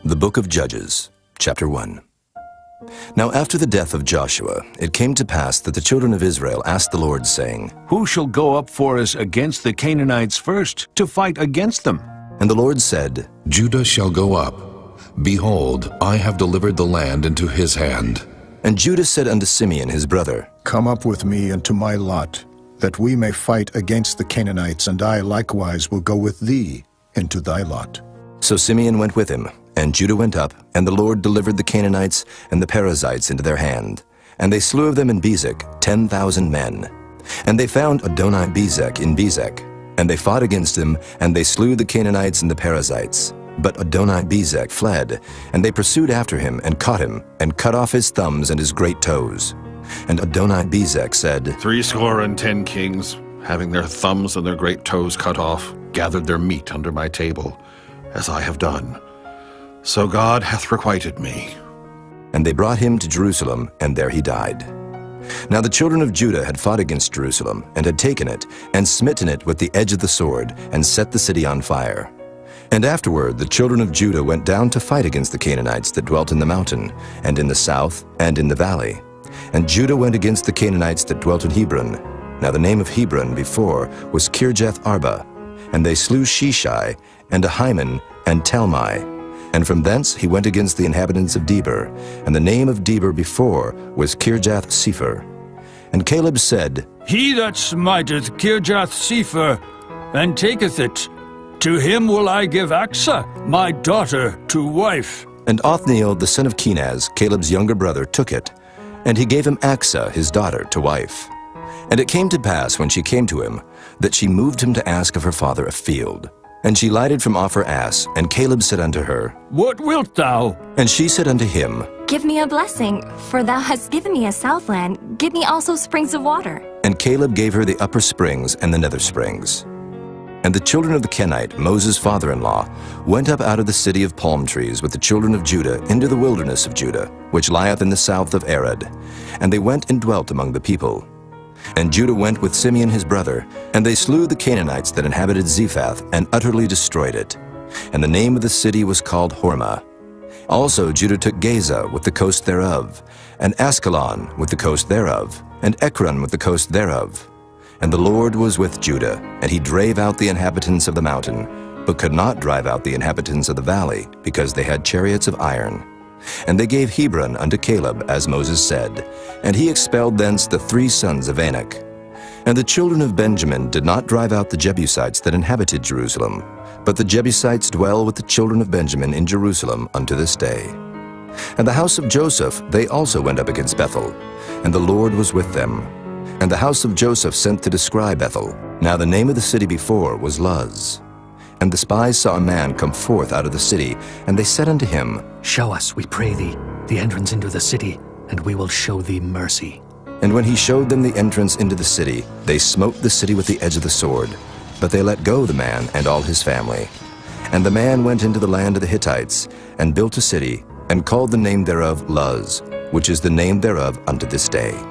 The Book of Judges, Chapter 1. Now after the death of Joshua, it came to pass that the children of Israel asked the Lord, saying, Who shall go up for us against the Canaanites first, to fight against them? And the Lord said, Judah shall go up. Behold, I have delivered the land into his hand. And Judah said unto Simeon his brother, Come up with me into my lot, that we may fight against the Canaanites, and I likewise will go with thee into thy lot. So Simeon went with him, and Judah went up, and the Lord delivered the Canaanites and the Perizzites into their hand. And they slew of them in Bezek 10,000 men. And they found Adoni-Bezek in Bezek. And they fought against him, and they slew the Canaanites and the Perizzites. But Adoni-Bezek fled, and they pursued after him, and caught him, and cut off his thumbs and his great toes. And Adoni-Bezek said, 70 kings, having their thumbs and their great toes cut off, gathered their meat under my table, as I have done. So God hath requited me. And they brought him to Jerusalem, and there he died. Now the children of Judah had fought against Jerusalem, and had taken it, and smitten it with the edge of the sword, and set the city on fire. And afterward the children of Judah went down to fight against the Canaanites that dwelt in the mountain, and in the south, and in the valley. And Judah went against the Canaanites that dwelt in Hebron. Now the name of Hebron before was Kirjath Arba. And they slew Sheshai, and Ahiman, and Talmai. And from thence he went against the inhabitants of Debir, and the name of Debir before was Kirjath-Sepher. And Caleb said, He that smiteth Kirjath-Sepher, and taketh it, to him will I give Achsah, my daughter, to wife. And Othniel the son of Kenaz, Caleb's younger brother, took it, and he gave him Achsah his daughter to wife. And it came to pass, when she came to him, that she moved him to ask of her father a field. And she lighted from off her ass, and Caleb said unto her, What wilt thou? And she said unto him, Give me a blessing, for thou hast given me a southland. Give me also springs of water. And Caleb gave her the upper springs and the nether springs. And the children of the Kenite, Moses' father-in-law, went up out of the city of palm trees with the children of Judah into the wilderness of Judah, which lieth in the south of Arad. And they went and dwelt among the people. And Judah went with Simeon his brother, and they slew the Canaanites that inhabited Zephath, and utterly destroyed it. And the name of the city was called Hormah. Also Judah took Gaza with the coast thereof, and Askelon with the coast thereof, and Ekron with the coast thereof. And the Lord was with Judah, and he drave out the inhabitants of the mountain, but could not drive out the inhabitants of the valley, because they had chariots of iron. And they gave Hebron unto Caleb, as Moses said, and he expelled thence the 3 sons of Anak. And the children of Benjamin did not drive out the Jebusites that inhabited Jerusalem, but the Jebusites dwell with the children of Benjamin in Jerusalem unto this day. And the house of Joseph they also went up against Bethel, and the Lord was with them. And the house of Joseph sent to descry Bethel. Now the name of the city before was Luz. And the spies saw a man come forth out of the city, and they said unto him, Show us, we pray thee, the entrance into the city, and we will show thee mercy. And when he showed them the entrance into the city, they smote the city with the edge of the sword. But they let go the man and all his family. And the man went into the land of the Hittites, and built a city, and called the name thereof Luz, which is the name thereof unto this day.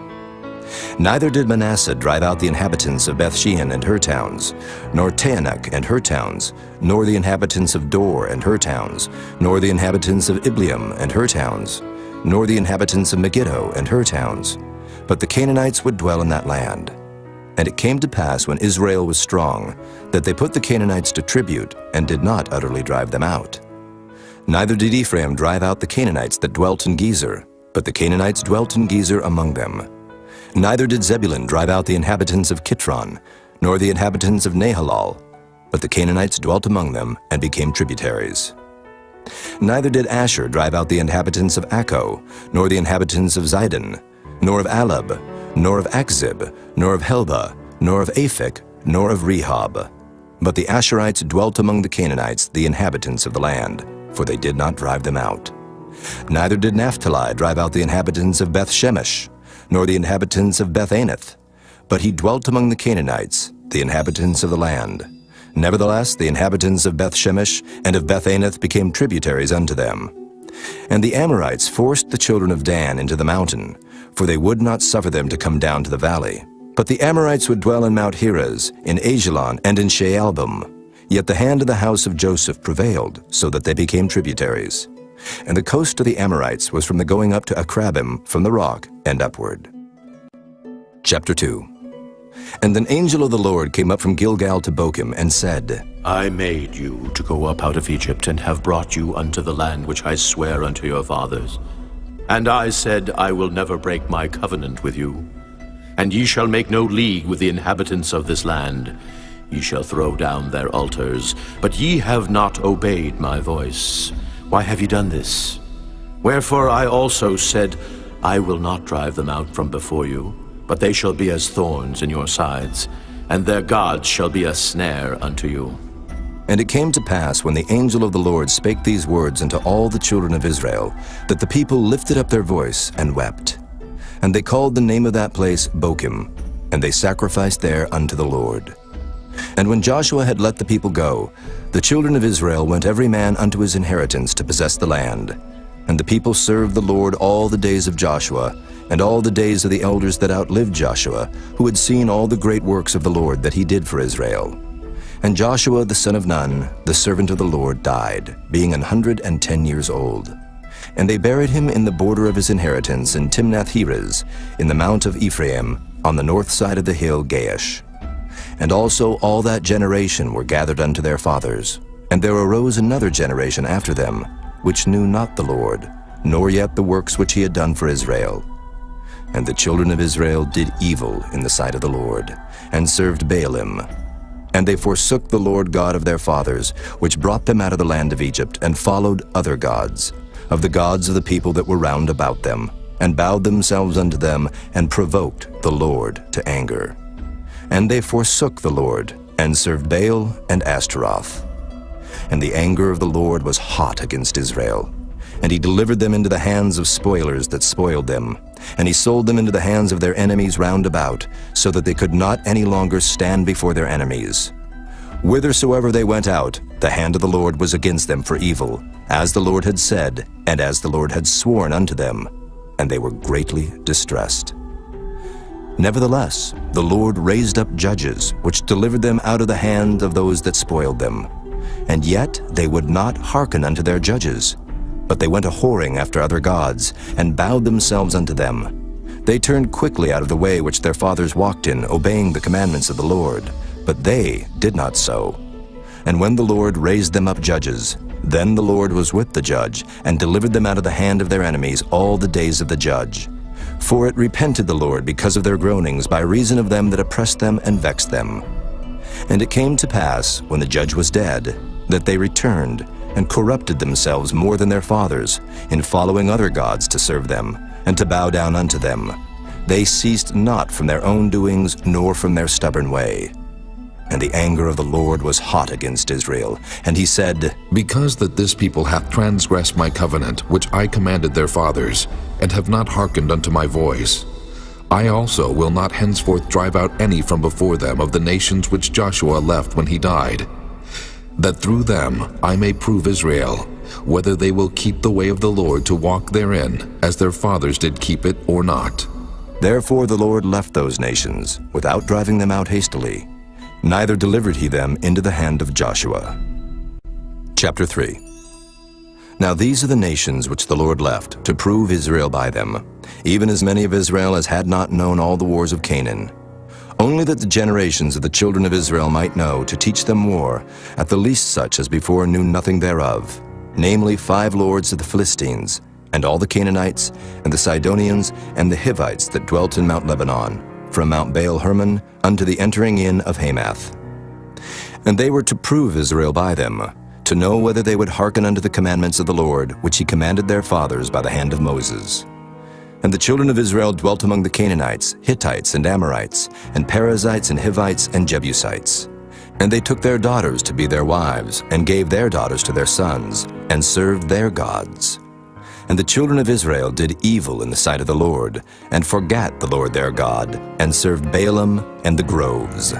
Neither did Manasseh drive out the inhabitants of Bethshean and her towns, nor Taanach and her towns, nor the inhabitants of Dor and her towns, nor the inhabitants of Ibleam and her towns, nor the inhabitants of Megiddo and her towns. But the Canaanites would dwell in that land. And it came to pass, when Israel was strong, that they put the Canaanites to tribute, and did not utterly drive them out. Neither did Ephraim drive out the Canaanites that dwelt in Gezer, but the Canaanites dwelt in Gezer among them. Neither did Zebulun drive out the inhabitants of Kitron, nor the inhabitants of Nahalal, but the Canaanites dwelt among them, and became tributaries. Neither did Asher drive out the inhabitants of Akko, nor the inhabitants of Zidon, nor of Alab, nor of Achzib, nor of Helba, nor of Aphek, nor of Rehob. But the Asherites dwelt among the Canaanites, the inhabitants of the land, for they did not drive them out. Neither did Naphtali drive out the inhabitants of Beth-Shemesh, nor the inhabitants of Beth-Anath, but he dwelt among the Canaanites, the inhabitants of the land. Nevertheless, the inhabitants of Beth-Shemesh and of Beth-Anath became tributaries unto them. And the Amorites forced the children of Dan into the mountain, for they would not suffer them to come down to the valley. But the Amorites would dwell in Mount Heres, in Ajalon, and in Shaalbim. Yet the hand of the house of Joseph prevailed, so that they became tributaries. And the coast of the Amorites was from the going up to Akrabim from the rock and upward. Chapter 2. And an angel of the Lord came up from Gilgal to Bochim and said, I made you to go up out of Egypt, and have brought you unto the land which I swear unto your fathers. And I said, I will never break my covenant with you. And ye shall make no league with the inhabitants of this land. Ye shall throw down their altars, but ye have not obeyed my voice. Why have ye done this? Wherefore I also said, I will not drive them out from before you, but they shall be as thorns in your sides, and their gods shall be a snare unto you. And it came to pass, when the angel of the Lord spake these words unto all the children of Israel, that the people lifted up their voice and wept. And they called the name of that place Bochim, and they sacrificed there unto the Lord. And when Joshua had let the people go, the children of Israel went every man unto his inheritance to possess the land. And the people served the Lord all the days of Joshua, and all the days of the elders that outlived Joshua, who had seen all the great works of the Lord that he did for Israel. And Joshua the son of Nun, the servant of the Lord, died, being 110 years old. And they buried him in the border of his inheritance in Timnath-Heres, in the mount of Ephraim, on the north side of the hill Gaash. And also all that generation were gathered unto their fathers. And there arose another generation after them, which knew not the Lord, nor yet the works which he had done for Israel. And the children of Israel did evil in the sight of the Lord, and served Baalim. And they forsook the Lord God of their fathers, which brought them out of the land of Egypt, and followed other gods, of the gods of the people that were round about them, and bowed themselves unto them, and provoked the Lord to anger. And they forsook the Lord, and served Baal and Ashtaroth. And the anger of the Lord was hot against Israel. And he delivered them into the hands of spoilers that spoiled them. And he sold them into the hands of their enemies round about, so that they could not any longer stand before their enemies. Whithersoever they went out, the hand of the Lord was against them for evil, as the Lord had said, and as the Lord had sworn unto them. And they were greatly distressed. Nevertheless, the Lord raised up judges, which delivered them out of the hand of those that spoiled them. And yet they would not hearken unto their judges, but they went a-whoring after other gods, and bowed themselves unto them. They turned quickly out of the way which their fathers walked in, obeying the commandments of the Lord, but they did not so. And when the Lord raised them up judges, then the Lord was with the judge, and delivered them out of the hand of their enemies all the days of the judge. For it repented the Lord because of their groanings, by reason of them that oppressed them and vexed them. And it came to pass, when the judge was dead, that they returned, and corrupted themselves more than their fathers, in following other gods to serve them, and to bow down unto them. They ceased not from their own doings, nor from their stubborn way. And the anger of the Lord was hot against Israel, and he said, Because that this people hath transgressed my covenant, which I commanded their fathers, and have not hearkened unto my voice, I also will not henceforth drive out any from before them of the nations which Joshua left when he died, that through them I may prove Israel, whether they will keep the way of the Lord to walk therein, as their fathers did keep it, or not. Therefore the Lord left those nations, without driving them out hastily, neither delivered he them into the hand of Joshua. Chapter 3. Now these are the nations which the Lord left, to prove Israel by them, even as many of Israel as had not known all the wars of Canaan. Only that the generations of the children of Israel might know, to teach them war, at the least such as before knew nothing thereof, namely 5 lords of the Philistines, and all the Canaanites, and the Sidonians, and the Hivites that dwelt in Mount Lebanon, from Mount Baal-Hermon unto the entering in of Hamath. And they were to prove Israel by them, to know whether they would hearken unto the commandments of the Lord, which he commanded their fathers by the hand of Moses. And the children of Israel dwelt among the Canaanites, Hittites, and Amorites, and Perizzites, and Hivites, and Jebusites. And they took their daughters to be their wives, and gave their daughters to their sons, and served their gods. And the children of Israel did evil in the sight of the Lord, and forgat the Lord their God, and served Baalim and the groves.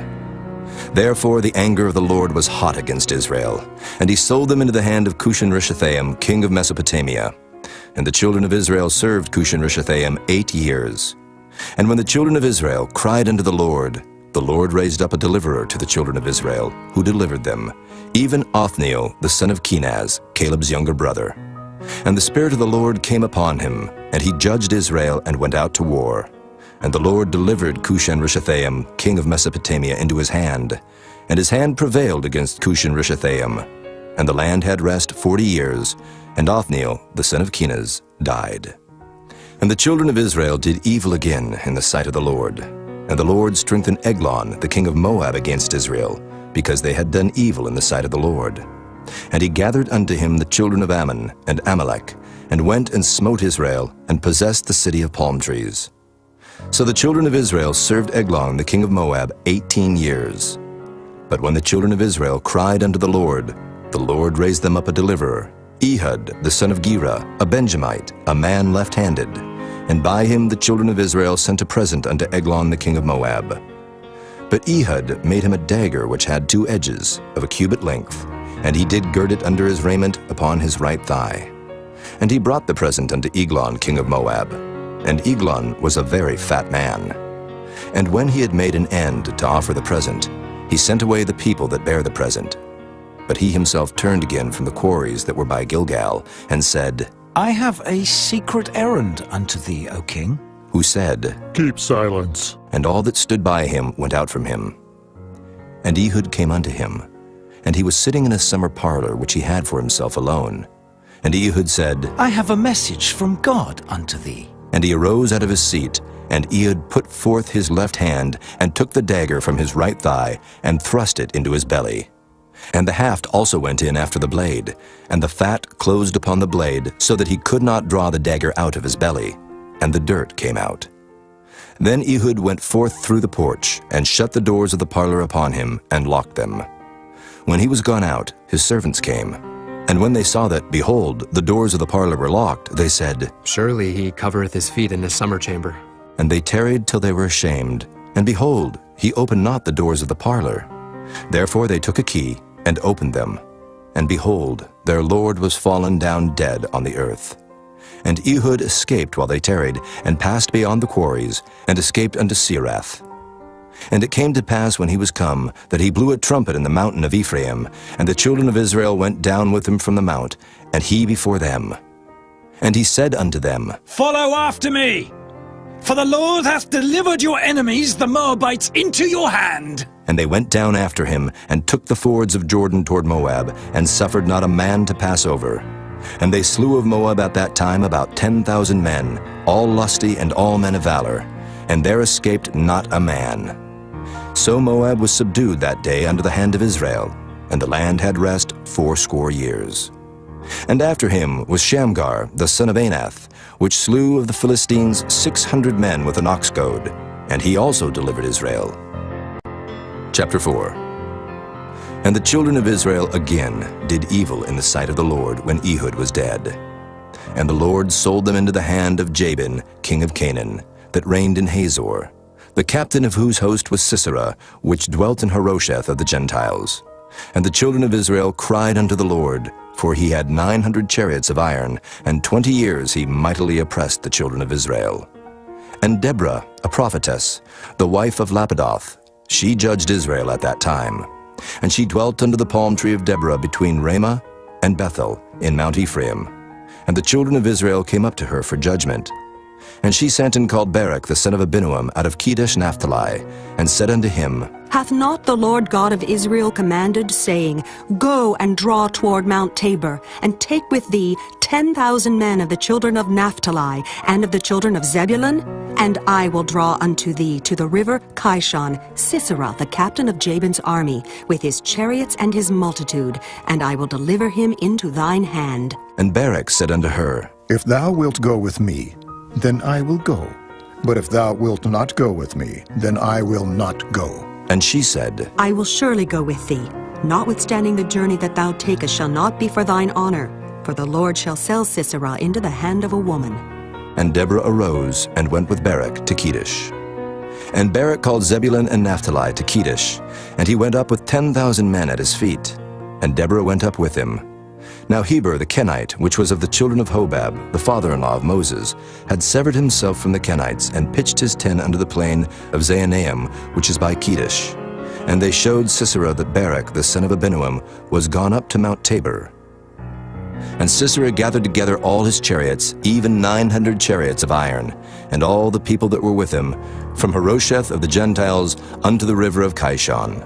Therefore the anger of the Lord was hot against Israel, and he sold them into the hand of Cushan-Rishathaim, king of Mesopotamia. And the children of Israel served Cushan-Rishathaim 8 years. And when the children of Israel cried unto the Lord raised up a deliverer to the children of Israel, who delivered them, even Othniel the son of Kenaz, Caleb's younger brother. And the Spirit of the Lord came upon him, and he judged Israel and went out to war. And the Lord delivered Cushan-Rishathaim, king of Mesopotamia, into his hand, and his hand prevailed against Cushan-Rishathaim. And the land had rest 40 years, and Othniel, the son of Kenaz, died. And the children of Israel did evil again in the sight of the Lord. And the Lord strengthened Eglon, the king of Moab, against Israel, because they had done evil in the sight of the Lord. And he gathered unto him the children of Ammon and Amalek, and went and smote Israel, and possessed the city of palm trees. So the children of Israel served Eglon, the king of Moab, 18 years. But when the children of Israel cried unto the Lord raised them up a deliverer, Ehud, the son of Gera, a Benjamite, a man left-handed. And by him the children of Israel sent a present unto Eglon, the king of Moab. But Ehud made him a dagger which had 2 edges, of a cubit length, and he did gird it under his raiment upon his right thigh. And he brought the present unto Eglon, king of Moab. And Eglon was a very fat man. And when he had made an end to offer the present, he sent away the people that bare the present. But he himself turned again from the quarries that were by Gilgal, and said, I have a secret errand unto thee, O king. Who said, Keep silence. And all that stood by him went out from him. And Ehud came unto him, and he was sitting in a summer parlor which he had for himself alone. And Ehud said, I have a message from God unto thee. And he arose out of his seat, and Ehud put forth his left hand, and took the dagger from his right thigh, and thrust it into his belly. And the haft also went in after the blade, and the fat closed upon the blade, so that he could not draw the dagger out of his belly, and the dirt came out. Then Ehud went forth through the porch, and shut the doors of the parlor upon him, and locked them. When he was gone out, his servants came. And when they saw that, behold, the doors of the parlor were locked, they said, Surely he covereth his feet in his summer chamber. And they tarried till they were ashamed. And behold, he opened not the doors of the parlor. Therefore they took a key, and opened them. And behold, their lord was fallen down dead on the earth. And Ehud escaped while they tarried, and passed beyond the quarries, and escaped unto Serath. And it came to pass when he was come, that he blew a trumpet in the mountain of Ephraim, and the children of Israel went down with him from the mount, and he before them. And he said unto them, Follow after me, for the Lord hath delivered your enemies, the Moabites, into your hand. And they went down after him, and took the fords of Jordan toward Moab, and suffered not a man to pass over. And they slew of Moab at that time about 10,000 men, all lusty and all men of valor, and there escaped not a man. So Moab was subdued that day under the hand of Israel, and the land had rest 80 years. And after him was Shamgar, the son of Anath, which slew of the Philistines 600 men with an ox goad, and he also delivered Israel. Chapter 4. And the children of Israel again did evil in the sight of the Lord when Ehud was dead. And the Lord sold them into the hand of Jabin, king of Canaan, that reigned in Hazor, the captain of whose host was Sisera, which dwelt in Harosheth of the Gentiles. And the children of Israel cried unto the Lord, for he had 900 chariots of iron, and 20 years he mightily oppressed the children of Israel. And Deborah, a prophetess, the wife of Lapidoth, she judged Israel at that time. And she dwelt under the palm tree of Deborah between Ramah and Bethel in Mount Ephraim. And the children of Israel came up to her for judgment. And she sent and called Barak the son of Abinuam out of Kedesh Naphtali, and said unto him, Hath not the Lord God of Israel commanded, saying, Go and draw toward Mount Tabor, and take with thee 10,000 men of the children of Naphtali, and of the children of Zebulun? And I will draw unto thee to the river Kishon Sisera, the captain of Jabin's army, with his chariots and his multitude, and I will deliver him into thine hand. And Barak said unto her, If thou wilt go with me, then I will go. But if thou wilt not go with me, then I will not go. And she said, I will surely go with thee. Notwithstanding the journey that thou takest shall not be for thine honor, for the Lord shall sell Sisera into the hand of a woman. And Deborah arose and went with Barak to Kedesh. And Barak called Zebulun and Naphtali to Kedesh, and he went up with 10,000 men at his feet. And Deborah went up with him. Now Heber the Kenite, which was of the children of Hobab, the father-in-law of Moses, had severed himself from the Kenites, and pitched his tent under the plain of Zaanaim, which is by Kedesh. And they showed Sisera that Barak the son of Abinuam was gone up to Mount Tabor. And Sisera gathered together all his chariots, even 900 chariots of iron, and all the people that were with him, from Harosheth of the Gentiles unto the river of Kishon.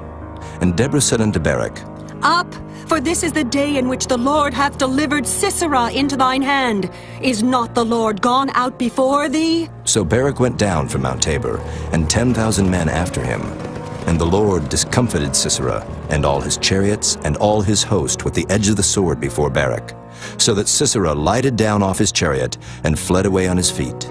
And Deborah said unto Barak, Up, for this is the day in which the Lord hath delivered Sisera into thine hand. Is not the Lord gone out before thee? So Barak went down from Mount Tabor, and 10,000 men after him. And the Lord discomfited Sisera, and all his chariots, and all his host with the edge of the sword before Barak, so that Sisera lighted down off his chariot, and fled away on his feet.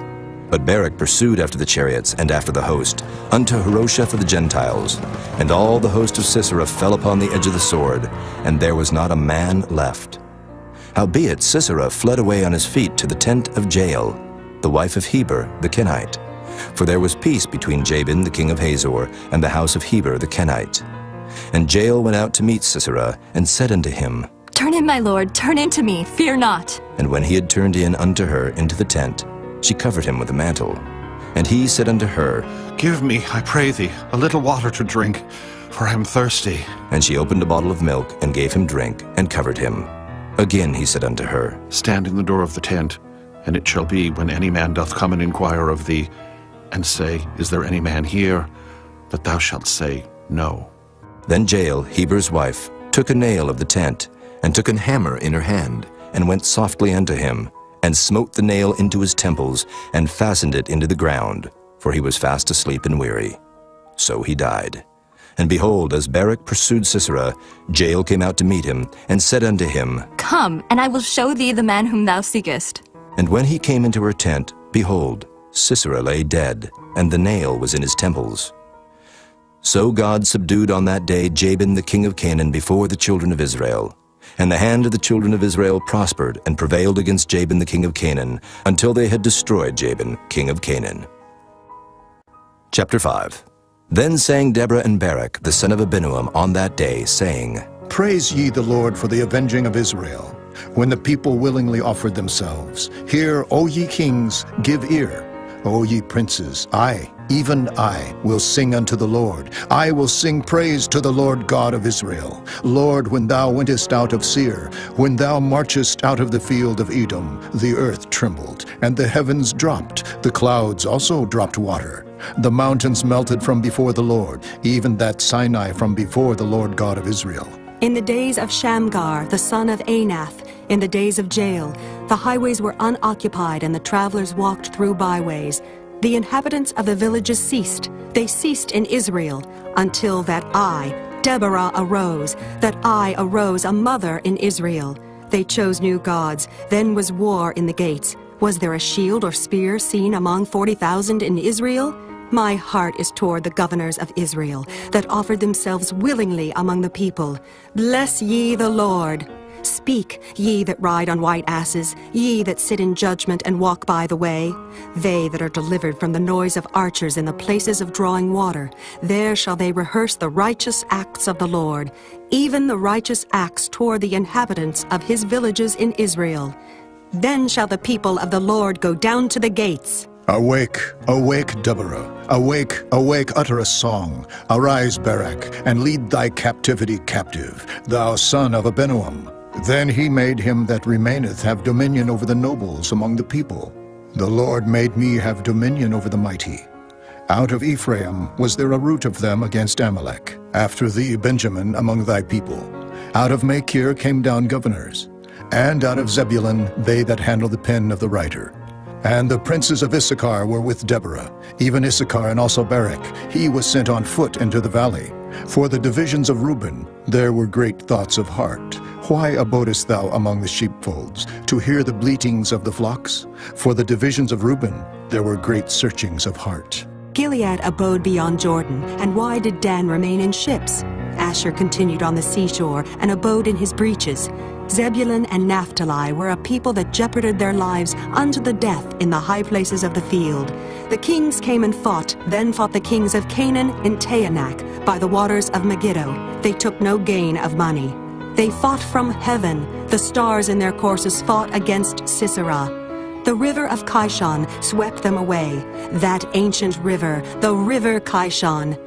But Barak pursued after the chariots, and after the host, unto Harosheth of the Gentiles. And all the host of Sisera fell upon the edge of the sword, and there was not a man left. Howbeit Sisera fled away on his feet to the tent of Jael, the wife of Heber the Kenite. For there was peace between Jabin the king of Hazor and the house of Heber the Kenite. And Jael went out to meet Sisera, and said unto him, Turn in, my lord, turn in to me, fear not. And when he had turned in unto her into the tent, she covered him with a mantle. And he said unto her, Give me, I pray thee, a little water to drink, for I am thirsty. And she opened a bottle of milk, and gave him drink, and covered him. Again he said unto her, Stand in the door of the tent, and it shall be, when any man doth come and inquire of thee, and say, Is there any man here? That thou shalt say, No. Then Jael, Heber's wife, took a nail of the tent, and took an hammer in her hand, and went softly unto him, and smote the nail into his temples, and fastened it into the ground, for he was fast asleep and weary. So he died. And behold, as Barak pursued Sisera, Jael came out to meet him, and said unto him, Come, and I will show thee the man whom thou seekest. And when he came into her tent, behold, Sisera lay dead, and the nail was in his temples. So God subdued on that day Jabin the king of Canaan before the children of Israel. And the hand of the children of Israel prospered and prevailed against Jabin the king of Canaan, until they had destroyed Jabin, king of Canaan. Chapter 5. Then sang Deborah and Barak, the son of Abinoam, on that day, saying, Praise ye the Lord for the avenging of Israel, when the people willingly offered themselves. Hear, O ye kings, give ear. O ye princes, I, even I, will sing unto the Lord. I will sing praise to the Lord God of Israel. Lord, when thou wentest out of Seir, when thou marchest out of the field of Edom, the earth trembled, and the heavens dropped. The clouds also dropped water. The mountains melted from before the Lord, even that Sinai from before the Lord God of Israel. In the days of Shamgar, the son of Anath, in the days of Jael, the highways were unoccupied and the travelers walked through byways. The inhabitants of the villages ceased. They ceased in Israel, until that I, Deborah, arose, a mother in Israel. They chose new gods. Then was war in the gates. Was there a shield or spear seen among 40,000 in Israel? My heart is toward the governors of Israel, that offered themselves willingly among the people. Bless ye the Lord. Speak, ye that ride on white asses, ye that sit in judgment and walk by the way. They that are delivered from the noise of archers in the places of drawing water, there shall they rehearse the righteous acts of the Lord, even the righteous acts toward the inhabitants of his villages in Israel. Then shall the people of the Lord go down to the gates. Awake, awake, Deborah. Awake, awake, utter a song. Arise, Barak, and lead thy captivity captive, thou son of Abinoam. Then he made him that remaineth have dominion over the nobles among the people. The Lord made me have dominion over the mighty. Out of Ephraim was there a root of them against Amalek. After thee, Benjamin, among thy people. Out of Machir came down governors. And out of Zebulun they that handle the pen of the writer. And the princes of Issachar were with Deborah, even Issachar and also Barak. He was sent on foot into the valley. For the divisions of Reuben there were great thoughts of heart. Why abodest thou among the sheepfolds, to hear the bleatings of the flocks? For the divisions of Reuben there were great searchings of heart. Gilead abode beyond Jordan, and why did Dan remain in ships? Asher continued on the seashore, and abode in his breaches. Zebulun and Naphtali were a people that jeoparded their lives unto the death in the high places of the field. The kings came and fought, then fought the kings of Canaan in Taanach, by the waters of Megiddo. They took no gain of money. They fought from heaven. The stars in their courses fought against Sisera. The river of Kishon swept them away, that ancient river, the river Kishon.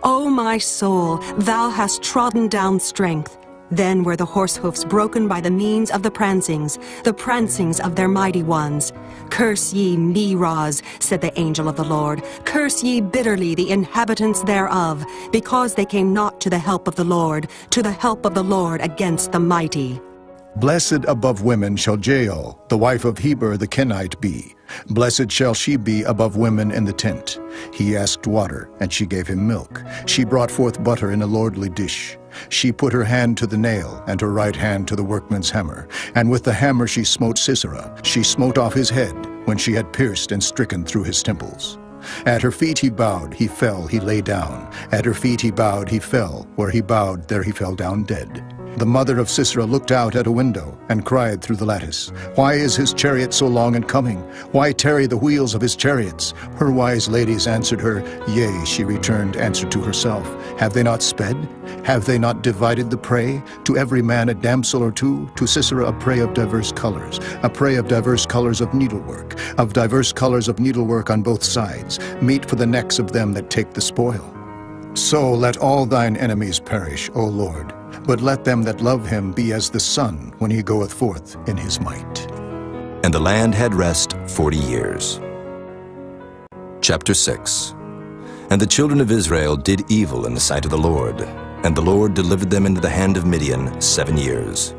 O my soul, thou hast trodden down strength. Then were the horse hoofs broken by the means of the prancings of their mighty ones. Curse ye Meroz, said the angel of the Lord. Curse ye bitterly the inhabitants thereof, because they came not to the help of the Lord against the mighty. Blessed above women shall Jael, the wife of Heber the Kenite, be. Blessed shall she be above women in the tent. He asked water, and she gave him milk. She brought forth butter in a lordly dish. She put her hand to the nail, and her right hand to the workman's hammer. And with the hammer she smote Sisera. She smote off his head, when she had pierced and stricken through his temples. At her feet he bowed, he fell, he lay down. At her feet he bowed, he fell. Where he bowed, there he fell down dead. The mother of Sisera looked out at a window and cried through the lattice, Why is his chariot so long in coming? Why tarry the wheels of his chariots? Her wise ladies answered her, Yea, she returned answer to herself. Have they not sped? Have they not divided the prey? To every man a damsel or two, to Sisera a prey of diverse colors, a prey of diverse colors of needlework on both sides, meat for the necks of them that take the spoil. So let all thine enemies perish, O Lord, but let them that love him be as the sun when he goeth forth in his might. And the land had rest 40 years. Chapter 6. And the children of Israel did evil in the sight of the Lord, and the Lord delivered them into the hand of Midian 7 years.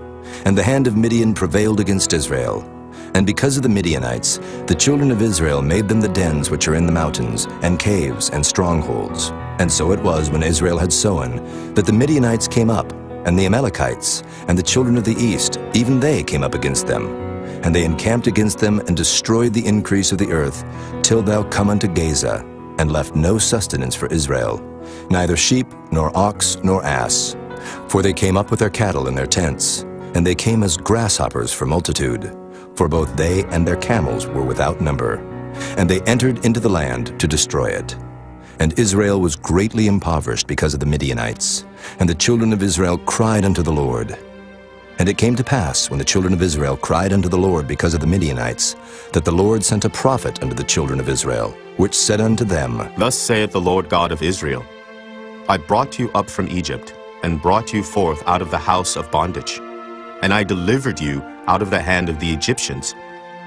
And the hand of Midian prevailed against Israel. And because of the Midianites, the children of Israel made them the dens which are in the mountains, and caves, and strongholds. And so it was when Israel had sown, that the Midianites came up, and the Amalekites, and the children of the east, even they came up against them. And they encamped against them, and destroyed the increase of the earth, till thou come unto Gaza, and left no sustenance for Israel, neither sheep, nor ox, nor ass. For they came up with their cattle in their tents, and they came as grasshoppers for multitude. For both they and their camels were without number. And they entered into the land to destroy it. And Israel was greatly impoverished because of the Midianites. And the children of Israel cried unto the Lord. And it came to pass, when the children of Israel cried unto the Lord because of the Midianites, that the Lord sent a prophet unto the children of Israel, which said unto them, Thus saith the Lord God of Israel, I brought you up from Egypt, and brought you forth out of the house of bondage. And I delivered you out of the hand of the Egyptians,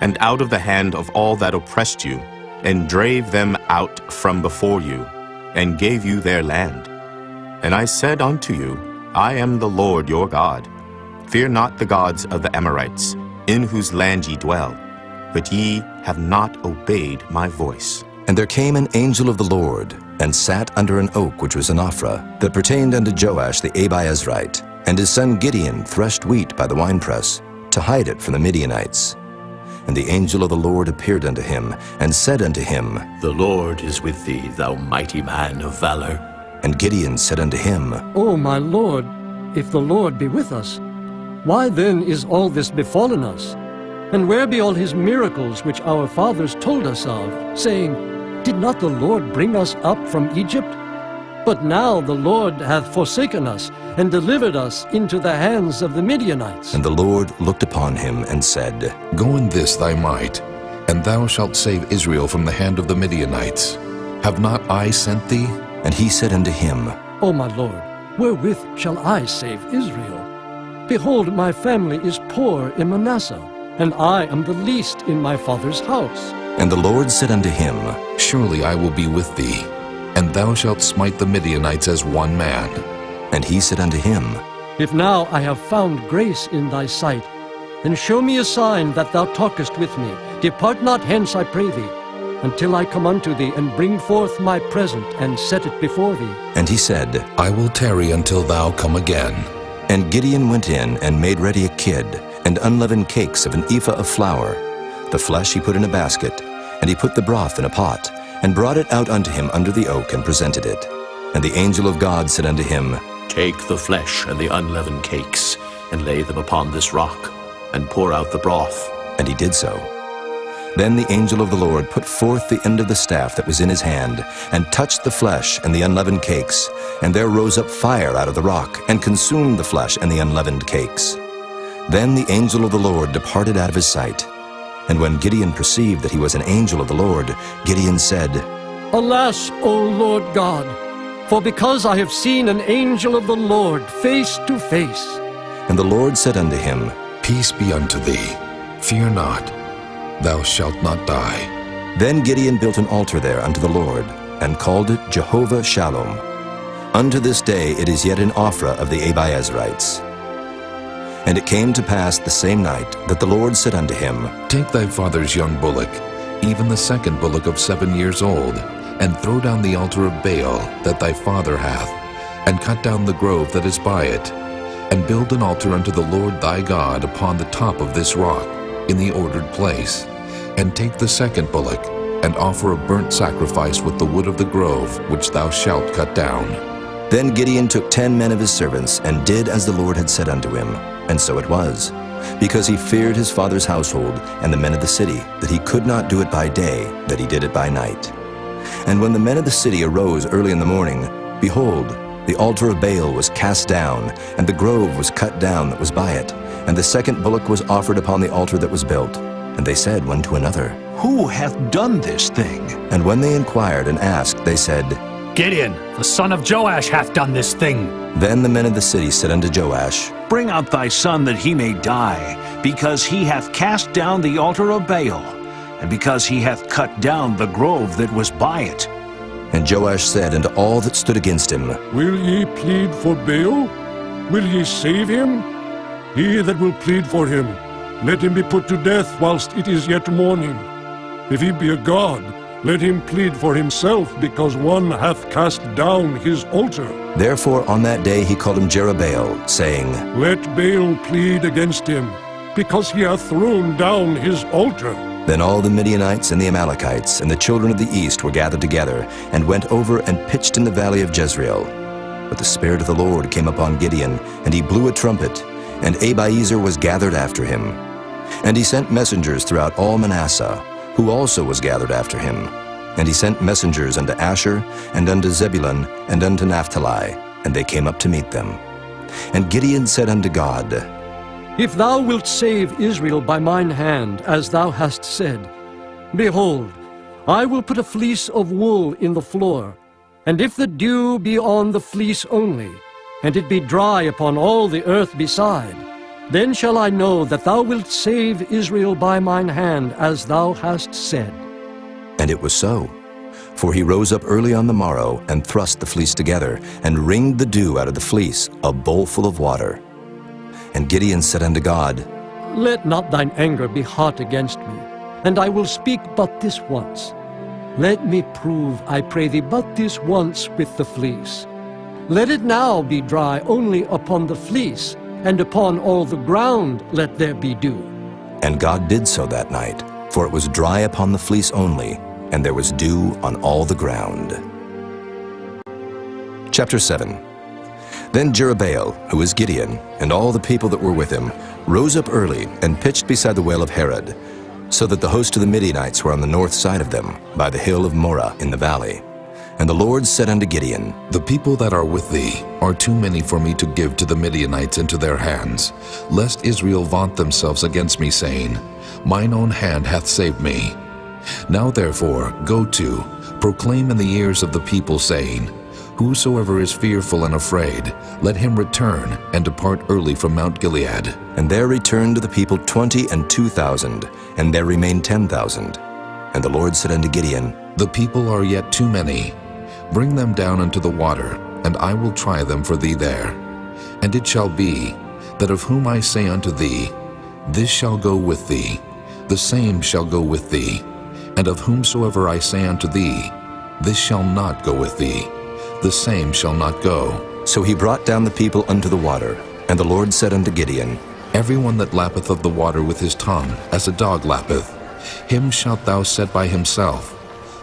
and out of the hand of all that oppressed you, and drave them out from before you, and gave you their land. And I said unto you, I am the Lord your God. Fear not the gods of the Amorites, in whose land ye dwell, but ye have not obeyed my voice. And there came an angel of the Lord, and sat under an oak which was in Ophrah, that pertained unto Joash the Abiezrite. And his son Gideon threshed wheat by the winepress, to hide it from the Midianites. And the angel of the Lord appeared unto him, and said unto him, The Lord is with thee, thou mighty man of valor. And Gideon said unto him, O my Lord, if the Lord be with us, why then is all this befallen us? And where be all his miracles which our fathers told us of, saying, Did not the Lord bring us up from Egypt? But now the Lord hath forsaken us, and delivered us into the hands of the Midianites. And the Lord looked upon him, and said, Go in this thy might, and thou shalt save Israel from the hand of the Midianites. Have not I sent thee? And he said unto him, O my Lord, wherewith shall I save Israel? Behold, my family is poor in Manasseh, and I am the least in my father's house. And the Lord said unto him, Surely I will be with thee, and thou shalt smite the Midianites as one man. And he said unto him, If now I have found grace in thy sight, then show me a sign that thou talkest with me. Depart not hence, I pray thee, until I come unto thee, and bring forth my present, and set it before thee. And he said, I will tarry until thou come again. And Gideon went in, and made ready a kid, and unleavened cakes of an ephah of flour. The flesh he put in a basket, and he put the broth in a pot, and brought it out unto him under the oak, and presented it. And the angel of God said unto him, Take the flesh and the unleavened cakes, and lay them upon this rock, and pour out the broth. And he did so. Then the angel of the Lord put forth the end of the staff that was in his hand, and touched the flesh and the unleavened cakes. And there rose up fire out of the rock, and consumed the flesh and the unleavened cakes. Then the angel of the Lord departed out of his sight. And when Gideon perceived that he was an angel of the Lord, Gideon said, Alas, O Lord God, for because I have seen an angel of the Lord face to face, And the Lord said unto him, Peace be unto thee. Fear not. Thou shalt not die. Then Gideon built an altar there unto the Lord, and called it Jehovah Shalom. Unto this day it is yet in Ophrah of the Abiezrites. And it came to pass the same night that the Lord said unto him, Take thy father's young bullock, even the second bullock of 7 years old, and throw down the altar of Baal that thy father hath, and cut down the grove that is by it, and build an altar unto the Lord thy God upon the top of this rock, in the ordered place. And take the second bullock, and offer a burnt sacrifice with the wood of the grove which thou shalt cut down. Then Gideon took 10 men of his servants, and did as the Lord had said unto him. And so it was, because he feared his father's household and the men of the city, that he could not do it by day, that he did it by night. And when the men of the city arose early in the morning, behold, the altar of Baal was cast down, and the grove was cut down that was by it, and the second bullock was offered upon the altar that was built. And they said one to another, Who hath done this thing? And when they inquired and asked, they said, Gideon, the son of Joash, hath done this thing. Then the men of the city said unto Joash, Bring out thy son that he may die, because he hath cast down the altar of Baal, and because he hath cut down the grove that was by it. And Joash said unto all that stood against him, Will ye plead for Baal? Will ye save him? He that will plead for him, let him be put to death whilst it is yet morning. If he be a god, let him plead for himself, because one hath cast down his altar. Therefore on that day he called him Jerubbaal, saying, Let Baal plead against him, because he hath thrown down his altar. Then all the Midianites and the Amalekites and the children of the east were gathered together, and went over and pitched in the valley of Jezreel. But the Spirit of the Lord came upon Gideon, and he blew a trumpet, and Abiezer was gathered after him. And he sent messengers throughout all Manasseh, who also was gathered after him. And he sent messengers unto Asher, and unto Zebulun, and unto Naphtali, and they came up to meet them. And Gideon said unto God, If thou wilt save Israel by mine hand, as thou hast said, behold, I will put a fleece of wool in the floor, and if the dew be on the fleece only, and it be dry upon all the earth beside, then shall I know that thou wilt save Israel by mine hand, as thou hast said. And it was so. For he rose up early on the morrow, and thrust the fleece together, and wringed the dew out of the fleece, a bowl full of water. And Gideon said unto God, Let not thine anger be hot against me, and I will speak but this once. Let me prove, I pray thee, but this once with the fleece. Let it now be dry only upon the fleece, and upon all the ground let there be dew. And God did so that night, for it was dry upon the fleece only, and there was dew on all the ground. Chapter 7. Then Jerubbaal, who is Gideon, and all the people that were with him, rose up early, and pitched beside the well of Harod, so that the host of the Midianites were on the north side of them, by the hill of Moreh in the valley. And the Lord said unto Gideon, The people that are with thee are too many for me to give to the Midianites into their hands, lest Israel vaunt themselves against me, saying, Mine own hand hath saved me. Now therefore go to, proclaim in the ears of the people, saying, Whosoever is fearful and afraid, let him return and depart early from Mount Gilead. And there returned to the people 22,000, and there remained 10,000. And the Lord said unto Gideon, The people are yet too many. Bring them down unto the water, and I will try them for thee there. And it shall be, that of whom I say unto thee, This shall go with thee, the same shall go with thee. And of whomsoever I say unto thee, This shall not go with thee, the same shall not go. So he brought down the people unto the water. And the Lord said unto Gideon, Everyone that lappeth of the water with his tongue, as a dog lappeth, him shalt thou set by himself.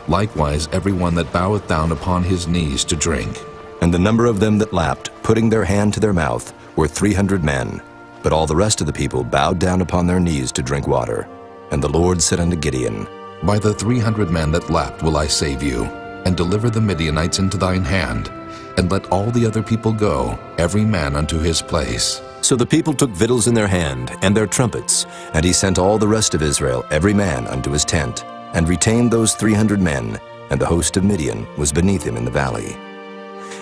Likewise everyone that boweth down upon his knees to drink. And the number of them that lapped, putting their hand to their mouth, were 300 men. But all the rest of the people bowed down upon their knees to drink water. And the Lord said unto Gideon, By the 300 men that lapped will I save you, and deliver the Midianites into thine hand, and let all the other people go, every man unto his place. So the people took victuals in their hand, and their trumpets, and he sent all the rest of Israel, every man unto his tent, and retained those 300 men, and the host of Midian was beneath him in the valley.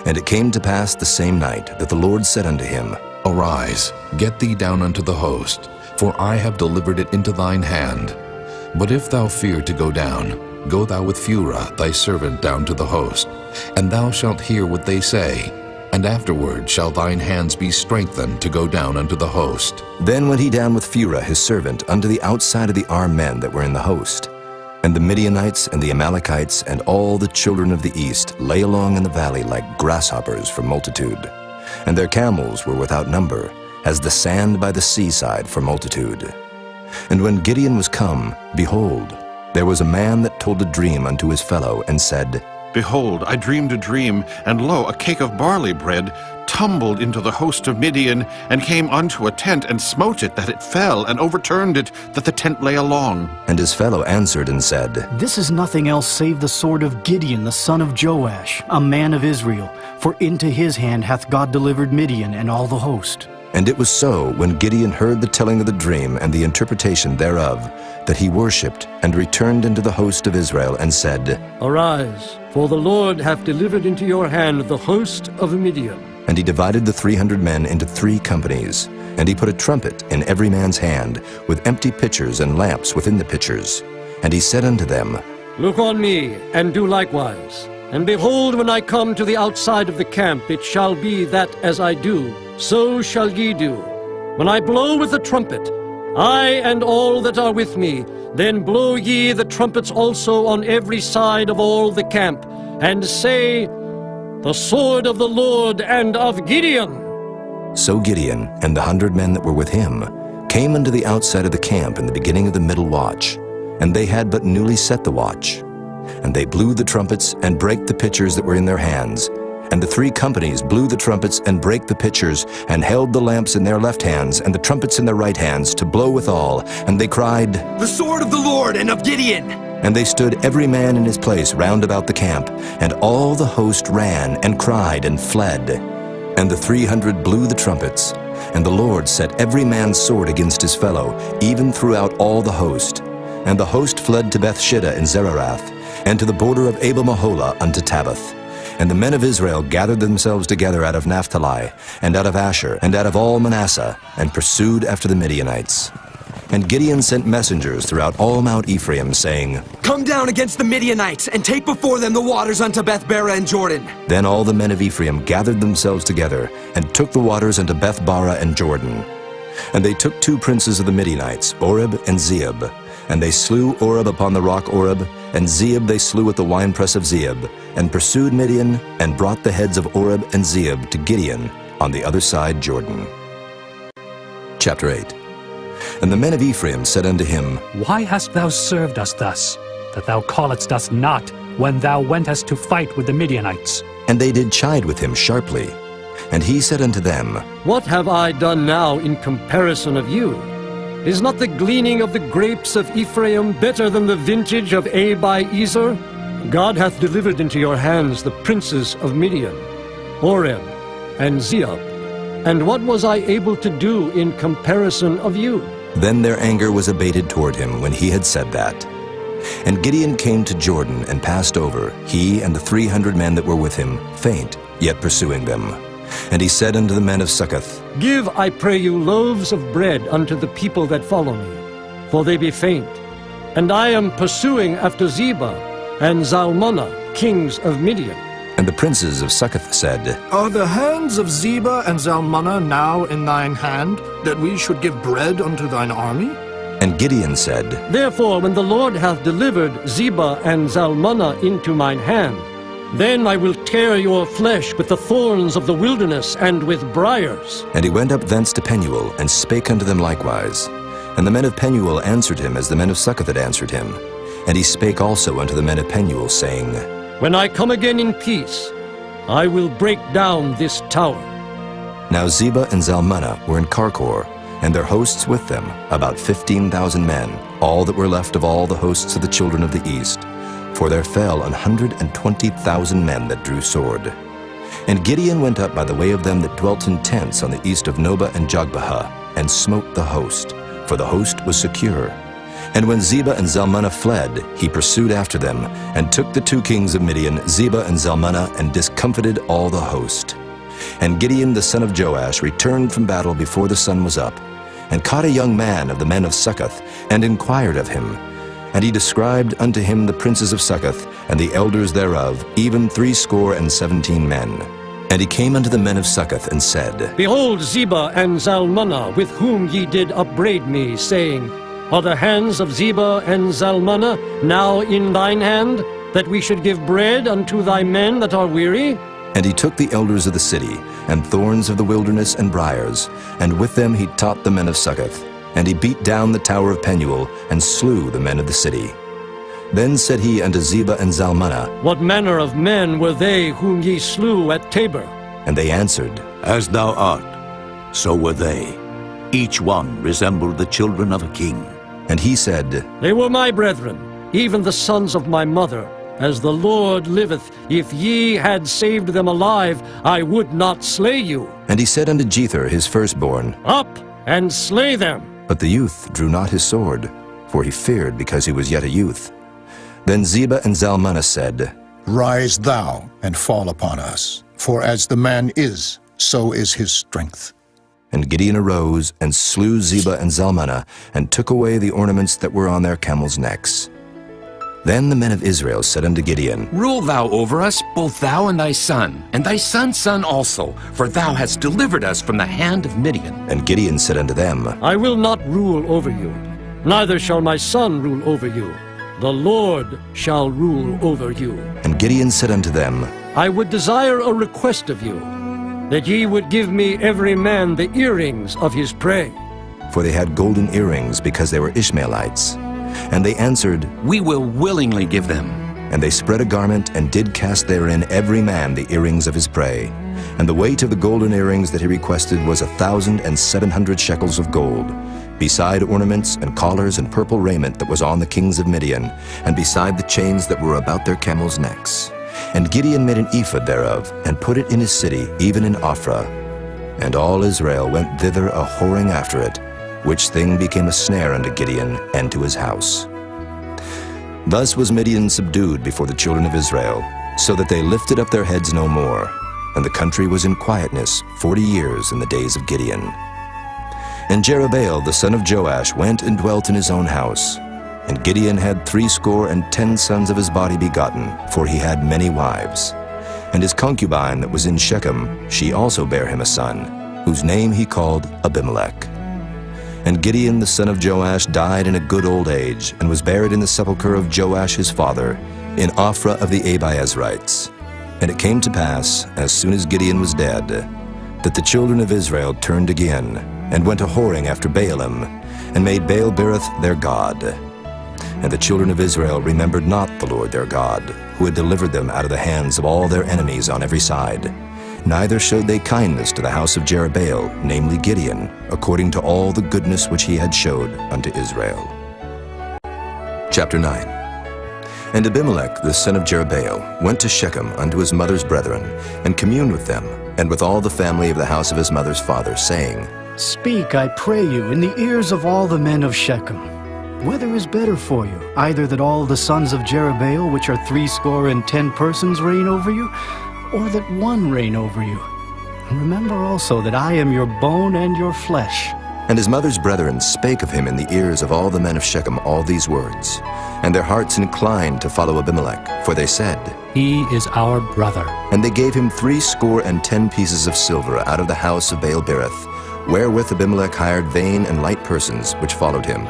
And it came to pass the same night that the Lord said unto him, Arise, get thee down unto the host, for I have delivered it into thine hand. But if thou fear to go down, go thou with Phurah thy servant down to the host, and thou shalt hear what they say, and afterward shall thine hands be strengthened to go down unto the host. Then went he down with Phurah his servant unto the outside of the armed men that were in the host. And the Midianites and the Amalekites and all the children of the east lay along in the valley like grasshoppers for multitude. And their camels were without number, as the sand by the seaside for multitude. And when Gideon was come, behold, there was a man that told a dream unto his fellow, and said, Behold, I dreamed a dream, and lo, a cake of barley bread tumbled into the host of Midian, and came unto a tent, and smote it, that it fell, and overturned it, that the tent lay along. And his fellow answered and said, This is nothing else save the sword of Gideon, the son of Joash, a man of Israel. For into his hand hath God delivered Midian and all the host. And it was so, when Gideon heard the telling of the dream and the interpretation thereof, that he worshipped, and returned into the host of Israel, and said, Arise, for the Lord hath delivered into your hand the host of Midian. And he divided the 300 men into 3 companies, and he put a trumpet in every man's hand, with empty pitchers and lamps within the pitchers. And he said unto them, Look on me, and do likewise. And behold, when I come to the outside of the camp, it shall be that as I do, so shall ye do. When I blow with the trumpet, I and all that are with me, then blow ye the trumpets also on every side of all the camp, and say, The sword of the Lord and of Gideon. So Gideon and the 100 men that were with him came unto the outside of the camp in the beginning of the middle watch, and they had but newly set the watch. And they blew the trumpets and brake the pitchers that were in their hands. And the 3 companies blew the trumpets and brake the pitchers, and held the lamps in their left hands, and the trumpets in their right hands, to blow withal. And they cried, The sword of the Lord and of Gideon! And they stood every man in his place round about the camp, and all the host ran, and cried, and fled. And the 300 blew the trumpets, and the Lord set every man's sword against his fellow, even throughout all the host. And the host fled to Bethshida in Zererath, and to the border of Abel-Meholah unto Tabbath. And the men of Israel gathered themselves together out of Naphtali, and out of Asher, and out of all Manasseh, and pursued after the Midianites. And Gideon sent messengers throughout all Mount Ephraim, saying, Come down against the Midianites, and take before them the waters unto Beth-barah and Jordan. Then all the men of Ephraim gathered themselves together, and took the waters unto Beth-barah and Jordan. And they took 2 princes of the Midianites, Oreb and Zeeb. And they slew Oreb upon the rock Oreb, and Zeeb they slew at the winepress of Zeeb, and pursued Midian, and brought the heads of Oreb and Zeeb to Gideon on the other side Jordan. Chapter 8. And the men of Ephraim said unto him, Why hast thou served us thus, that thou calledst us not, when thou wentest to fight with the Midianites? And they did chide with him sharply. And he said unto them, What have I done now in comparison of you? Is not the gleaning of the grapes of Ephraim better than the vintage of Abi-Ezer? God hath delivered into your hands the princes of Midian, Oreb and Zeeb. And what was I able to do in comparison of you? Then their anger was abated toward him when he had said that. And Gideon came to Jordan and passed over, he and the 300 men that were with him, faint, yet pursuing them. And he said unto the men of Succoth, Give, I pray you, loaves of bread unto the people that follow me, for they be faint. And I am pursuing after Zebah and Zalmunna, kings of Midian. And the princes of Succoth said, Are the hands of Zebah and Zalmunna now in thine hand, that we should give bread unto thine army? And Gideon said, Therefore, when the Lord hath delivered Zebah and Zalmunna into mine hand, then I will tear your flesh with the thorns of the wilderness and with briars. And he went up thence to Penuel, and spake unto them likewise. And the men of Penuel answered him as the men of Succoth had answered him. And he spake also unto the men of Penuel, saying, When I come again in peace, I will break down this tower. Now Zebah and Zalmunna were in Karkor, and their hosts with them, about 15,000 men, all that were left of all the hosts of the children of the east. For there fell 120,000 men that drew sword. And Gideon went up by the way of them that dwelt in tents on the east of Nobah and Jogbehah, and smote the host, for the host was secure. And when Zebah and Zalmunna fled, he pursued after them, and took the 2 kings of Midian, Zebah and Zalmunna, and discomfited all the host. And Gideon the son of Joash returned from battle before the sun was up, and caught a young man of the men of Succoth, and inquired of him. And he described unto him the princes of Succoth, and the elders thereof, even 70 men. And he came unto the men of Succoth, and said, Behold Zebah and Zalmunna, with whom ye did upbraid me, saying, Are the hands of Zebah and Zalmunna now in thine hand, that we should give bread unto thy men that are weary? And he took the elders of the city, and thorns of the wilderness, and briars, and with them he taught the men of Succoth. And he beat down the tower of Penuel, and slew the men of the city. Then said he unto Zebah and Zalmunna, What manner of men were they whom ye slew at Tabor? And they answered, As thou art, so were they. Each one resembled the children of a king. And he said, They were my brethren, even the sons of my mother. As the Lord liveth, if ye had saved them alive, I would not slay you. And he said unto Jether his firstborn, Up and slay them. But the youth drew not his sword, for he feared because he was yet a youth. Then Zebah and Zalmunna said, Rise thou, and fall upon us, for as the man is, so is his strength. And Gideon arose, and slew Zebah and Zalmunna, and took away the ornaments that were on their camels' necks. Then the men of Israel said unto Gideon, Rule thou over us, both thou and thy son, and thy son's son also, for thou hast delivered us from the hand of Midian. And Gideon said unto them, I will not rule over you, neither shall my son rule over you. The Lord shall rule over you. And Gideon said unto them, I would desire a request of you, that ye would give me every man the earrings of his prey. For they had golden earrings, because they were Ishmaelites. And they answered, We will willingly give them. And they spread a garment, and did cast therein every man the earrings of his prey. And the weight of the golden earrings that he requested was 1,700 shekels of gold, beside ornaments and collars and purple raiment that was on the kings of Midian, and beside the chains that were about their camels' necks. And Gideon made an ephod thereof, and put it in his city, even in Ophrah. And all Israel went thither a-whoring after it, which thing became a snare unto Gideon and to his house. Thus was Midian subdued before the children of Israel, so that they lifted up their heads no more, and the country was in quietness 40 years in the days of Gideon. And Jerubbaal the son of Joash went and dwelt in his own house. And Gideon had 70 sons of his body begotten, for he had many wives. And his concubine that was in Shechem, she also bare him a son, whose name he called Abimelech. And Gideon the son of Joash died in a good old age, and was buried in the sepulchre of Joash his father, in Ophrah of the Abiezrites. And it came to pass, as soon as Gideon was dead, that the children of Israel turned again, and went a-whoring after Baalim, and made Baal-berith their god. And the children of Israel remembered not the Lord their God, who had delivered them out of the hands of all their enemies on every side. Neither showed they kindness to the house of Jerubbaal, namely Gideon, according to all the goodness which he had showed unto Israel. Chapter 9. And Abimelech the son of Jerubbaal went to Shechem unto his mother's brethren, and communed with them, and with all the family of the house of his mother's father, saying, Speak, I pray you, in the ears of all the men of Shechem. Whether is better for you, either that all the sons of Jerubbaal, which are 70 persons, reign over you, or that one reign over you? And remember also that I am your bone and your flesh. And his mother's brethren spake of him in the ears of all the men of Shechem all these words. And their hearts inclined to follow Abimelech, for they said, He is our brother. And they gave him 70 pieces of silver out of the house of Baal-berith, wherewith Abimelech hired vain and light persons which followed him.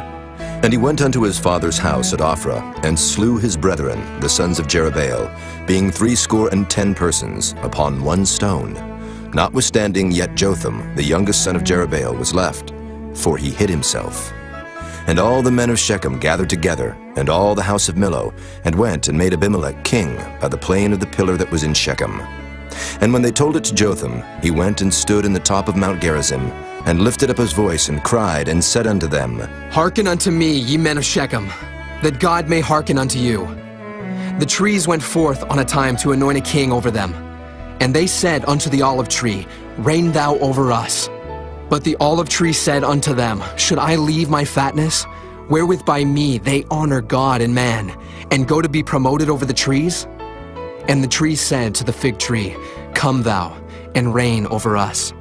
And he went unto his father's house at Ophrah, and slew his brethren, the sons of Jerubbaal, being 70 persons, upon one stone. Notwithstanding yet Jotham, the youngest son of Jerubbaal, was left, for he hid himself. And all the men of Shechem gathered together, and all the house of Millo, and went and made Abimelech king by the plain of the pillar that was in Shechem. And when they told it to Jotham, he went and stood in the top of Mount Gerizim, and lifted up his voice, and cried, and said unto them, Hearken unto me, ye men of Shechem, that God may hearken unto you. The trees went forth on a time to anoint a king over them. And they said unto the olive tree, Reign thou over us. But the olive tree said unto them, Should I leave my fatness, wherewith by me they honor God and man, and go to be promoted over the trees? And the tree said to the fig tree, Come thou, and reign over us.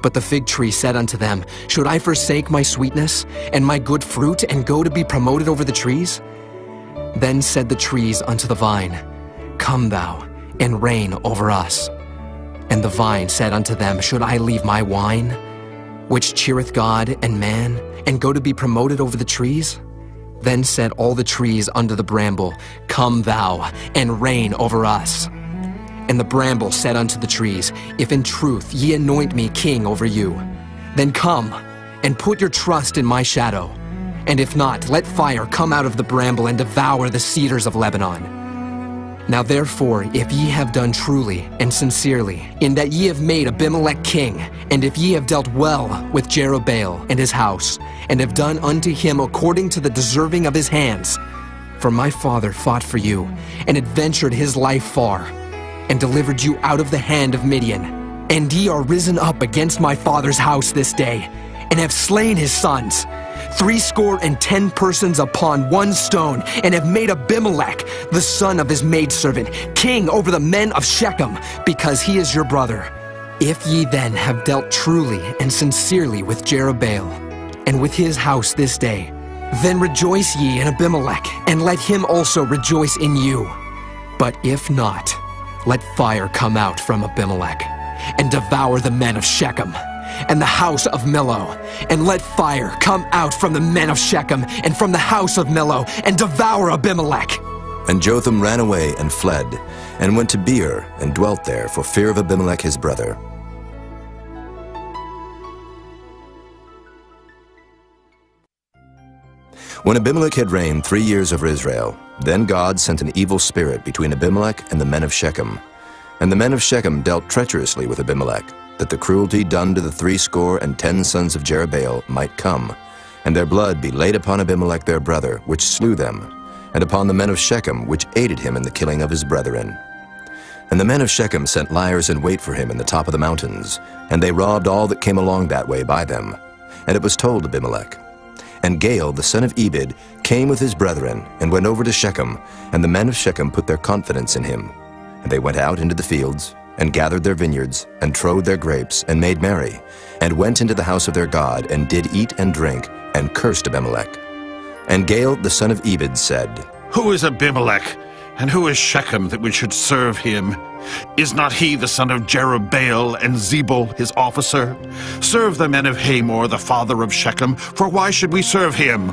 But the fig tree said unto them, Should I forsake my sweetness and my good fruit, and go to be promoted over the trees? Then said the trees unto the vine, Come thou, and reign over us. And the vine said unto them, Should I leave my wine, which cheereth God and man, and go to be promoted over the trees? Then said all the trees unto the bramble, Come thou, and reign over us. And the bramble said unto the trees, If in truth ye anoint me king over you, then come, and put your trust in my shadow. And if not, let fire come out of the bramble, and devour the cedars of Lebanon. Now therefore, if ye have done truly and sincerely, in that ye have made Abimelech king, and if ye have dealt well with Jerubbaal and his house, and have done unto him according to the deserving of his hands, for my father fought for you, and adventured his life far, and delivered you out of the hand of Midian, and ye are risen up against my father's house this day, and have slain his sons, 70 persons upon one stone, and have made Abimelech, the son of his maidservant, king over the men of Shechem, because he is your brother. If ye then have dealt truly and sincerely with Jerubbaal, and with his house this day, then rejoice ye in Abimelech, and let him also rejoice in you. But if not, let fire come out from Abimelech, and devour the men of Shechem, and the house of Millo, and let fire come out from the men of Shechem, and from the house of Millo, and devour Abimelech. And Jotham ran away and fled, and went to Beer, and dwelt there for fear of Abimelech his brother. When Abimelech had reigned 3 years over Israel, then God sent an evil spirit between Abimelech and the men of Shechem. And the men of Shechem dealt treacherously with Abimelech, that the cruelty done to the 70 sons of Jerubbaal might come, and their blood be laid upon Abimelech their brother, which slew them, and upon the men of Shechem, which aided him in the killing of his brethren. And the men of Shechem sent liers in wait for him in the top of the mountains, and they robbed all that came along that way by them. And it was told Abimelech. And Gaal, the son of Ebed, came with his brethren, and went over to Shechem, and the men of Shechem put their confidence in him. And they went out into the fields, and gathered their vineyards, and trode their grapes, and made merry, and went into the house of their God, and did eat and drink, and cursed Abimelech. And Gaal, the son of Ebed, said, Who is Abimelech, and who is Shechem, that we should serve him? Is not he the son of Jerubbaal, and Zebul his officer? Serve the men of Hamor, the father of Shechem, for why should we serve him?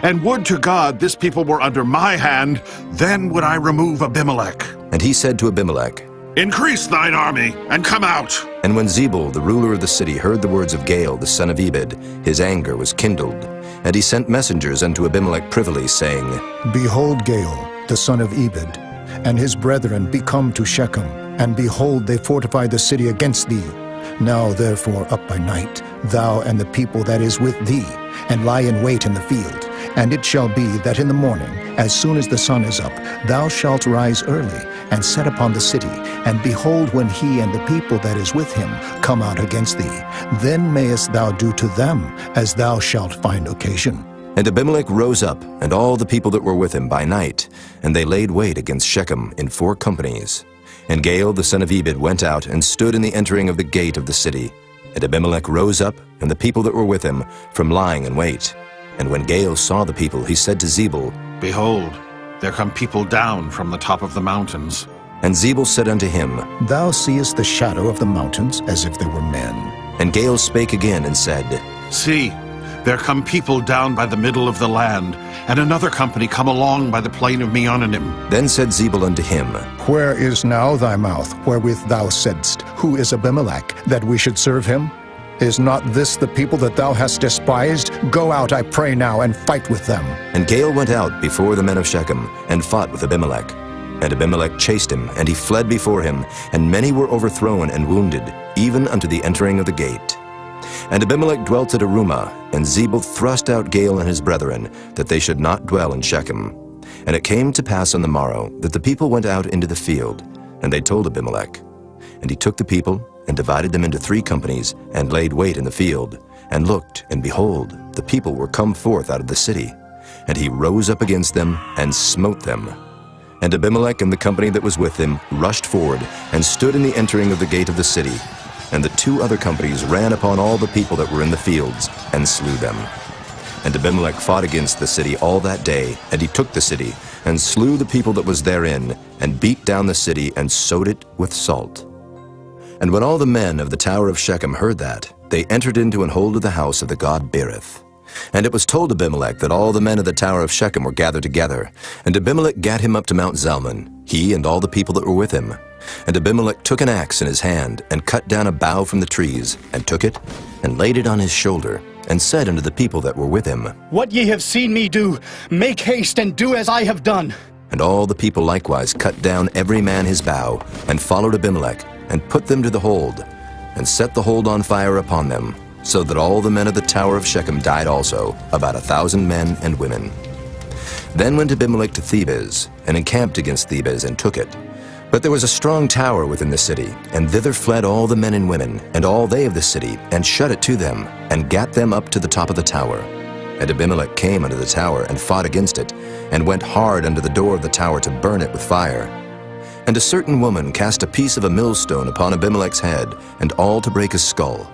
And would to God this people were under my hand, then would I remove Abimelech. And he said to Abimelech, Increase thine army, and come out. And when Zebul, the ruler of the city, heard the words of Gaal, the son of Ebed, his anger was kindled. And he sent messengers unto Abimelech privily, saying, Behold, Gaal, the son of Ebed, and his brethren be come to Shechem, and behold, they fortify the city against thee. Now therefore up by night, thou and the people that is with thee, and lie in wait in the field. And it shall be that in the morning, as soon as the sun is up, thou shalt rise early, and set upon the city. And behold, when he and the people that is with him come out against thee, then mayest thou do to them as thou shalt find occasion. And Abimelech rose up, and all the people that were with him by night, and they laid wait against Shechem in 4 companies. And Gaal, the son of Ebed, went out, and stood in the entering of the gate of the city. And Abimelech rose up, and the people that were with him, from lying in wait. And when Gaal saw the people, he said to Zebul, Behold, there come people down from the top of the mountains. And Zebul said unto him, Thou seest the shadow of the mountains, as if they were men. And Gaal spake again and said, See, there come people down by the middle of the land, and another company come along by the plain of Meonanim. Then said Zebul unto him, Where is now thy mouth, wherewith thou saidst, Who is Abimelech, that we should serve him? Is not this the people that thou hast despised? Go out, I pray now, and fight with them. And Gaal went out before the men of Shechem, and fought with Abimelech. And Abimelech chased him, and he fled before him, and many were overthrown and wounded, even unto the entering of the gate. And Abimelech dwelt at Arumah, and Zebul thrust out Gaal and his brethren, that they should not dwell in Shechem. And it came to pass on the morrow, that the people went out into the field, and they told Abimelech. And he took the people, and divided them into 3 companies, and laid wait in the field, and looked, and behold, the people were come forth out of the city. And he rose up against them, and smote them. And Abimelech and the company that was with him rushed forward and stood in the entering of the gate of the city. And the 2 other companies ran upon all the people that were in the fields and slew them. And Abimelech fought against the city all that day, and he took the city, and slew the people that was therein, and beat down the city, and sowed it with salt. And when all the men of the tower of Shechem heard that, they entered into and hold of the house of the god Berith. And it was told Abimelech that all the men of the tower of Shechem were gathered together. And Abimelech gat him up to Mount Zalmon, he and all the people that were with him. And Abimelech took an axe in his hand, and cut down a bough from the trees, and took it, and laid it on his shoulder, and said unto the people that were with him, What ye have seen me do, make haste and do as I have done. And all the people likewise cut down every man his bough, and followed Abimelech, and put them to the hold, and set the hold on fire upon them, so that all the men of the tower of Shechem died also, about 1,000 men and women. Then went Abimelech to Thebez, and encamped against Thebez, and took it. But there was a strong tower within the city, and thither fled all the men and women, and all they of the city, and shut it to them, and gat them up to the top of the tower. And Abimelech came unto the tower, and fought against it, and went hard unto the door of the tower to burn it with fire. And a certain woman cast a piece of a millstone upon Abimelech's head, and all to break his skull.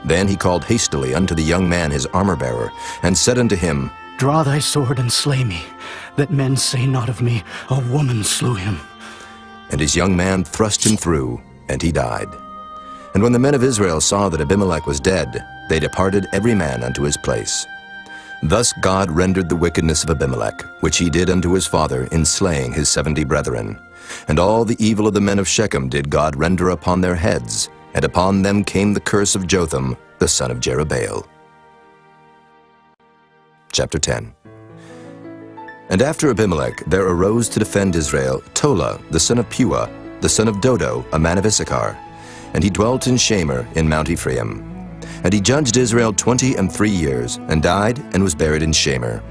Then he called hastily unto the young man his armor-bearer, and said unto him, Draw thy sword and slay me, that men say not of me, A woman slew him. And his young man thrust him through, and he died. And when the men of Israel saw that Abimelech was dead, they departed every man unto his place. Thus God rendered the wickedness of Abimelech, which he did unto his father in slaying his 70 brethren. And all the evil of the men of Shechem did God render upon their heads, and upon them came the curse of Jotham, the son of Jerubbaal. Chapter 10. And after Abimelech there arose to defend Israel Tola, the son of Puah, the son of Dodo, a man of Issachar. And he dwelt in Shamer in Mount Ephraim. And he judged Israel 23 years, and died, and was buried in Shamer.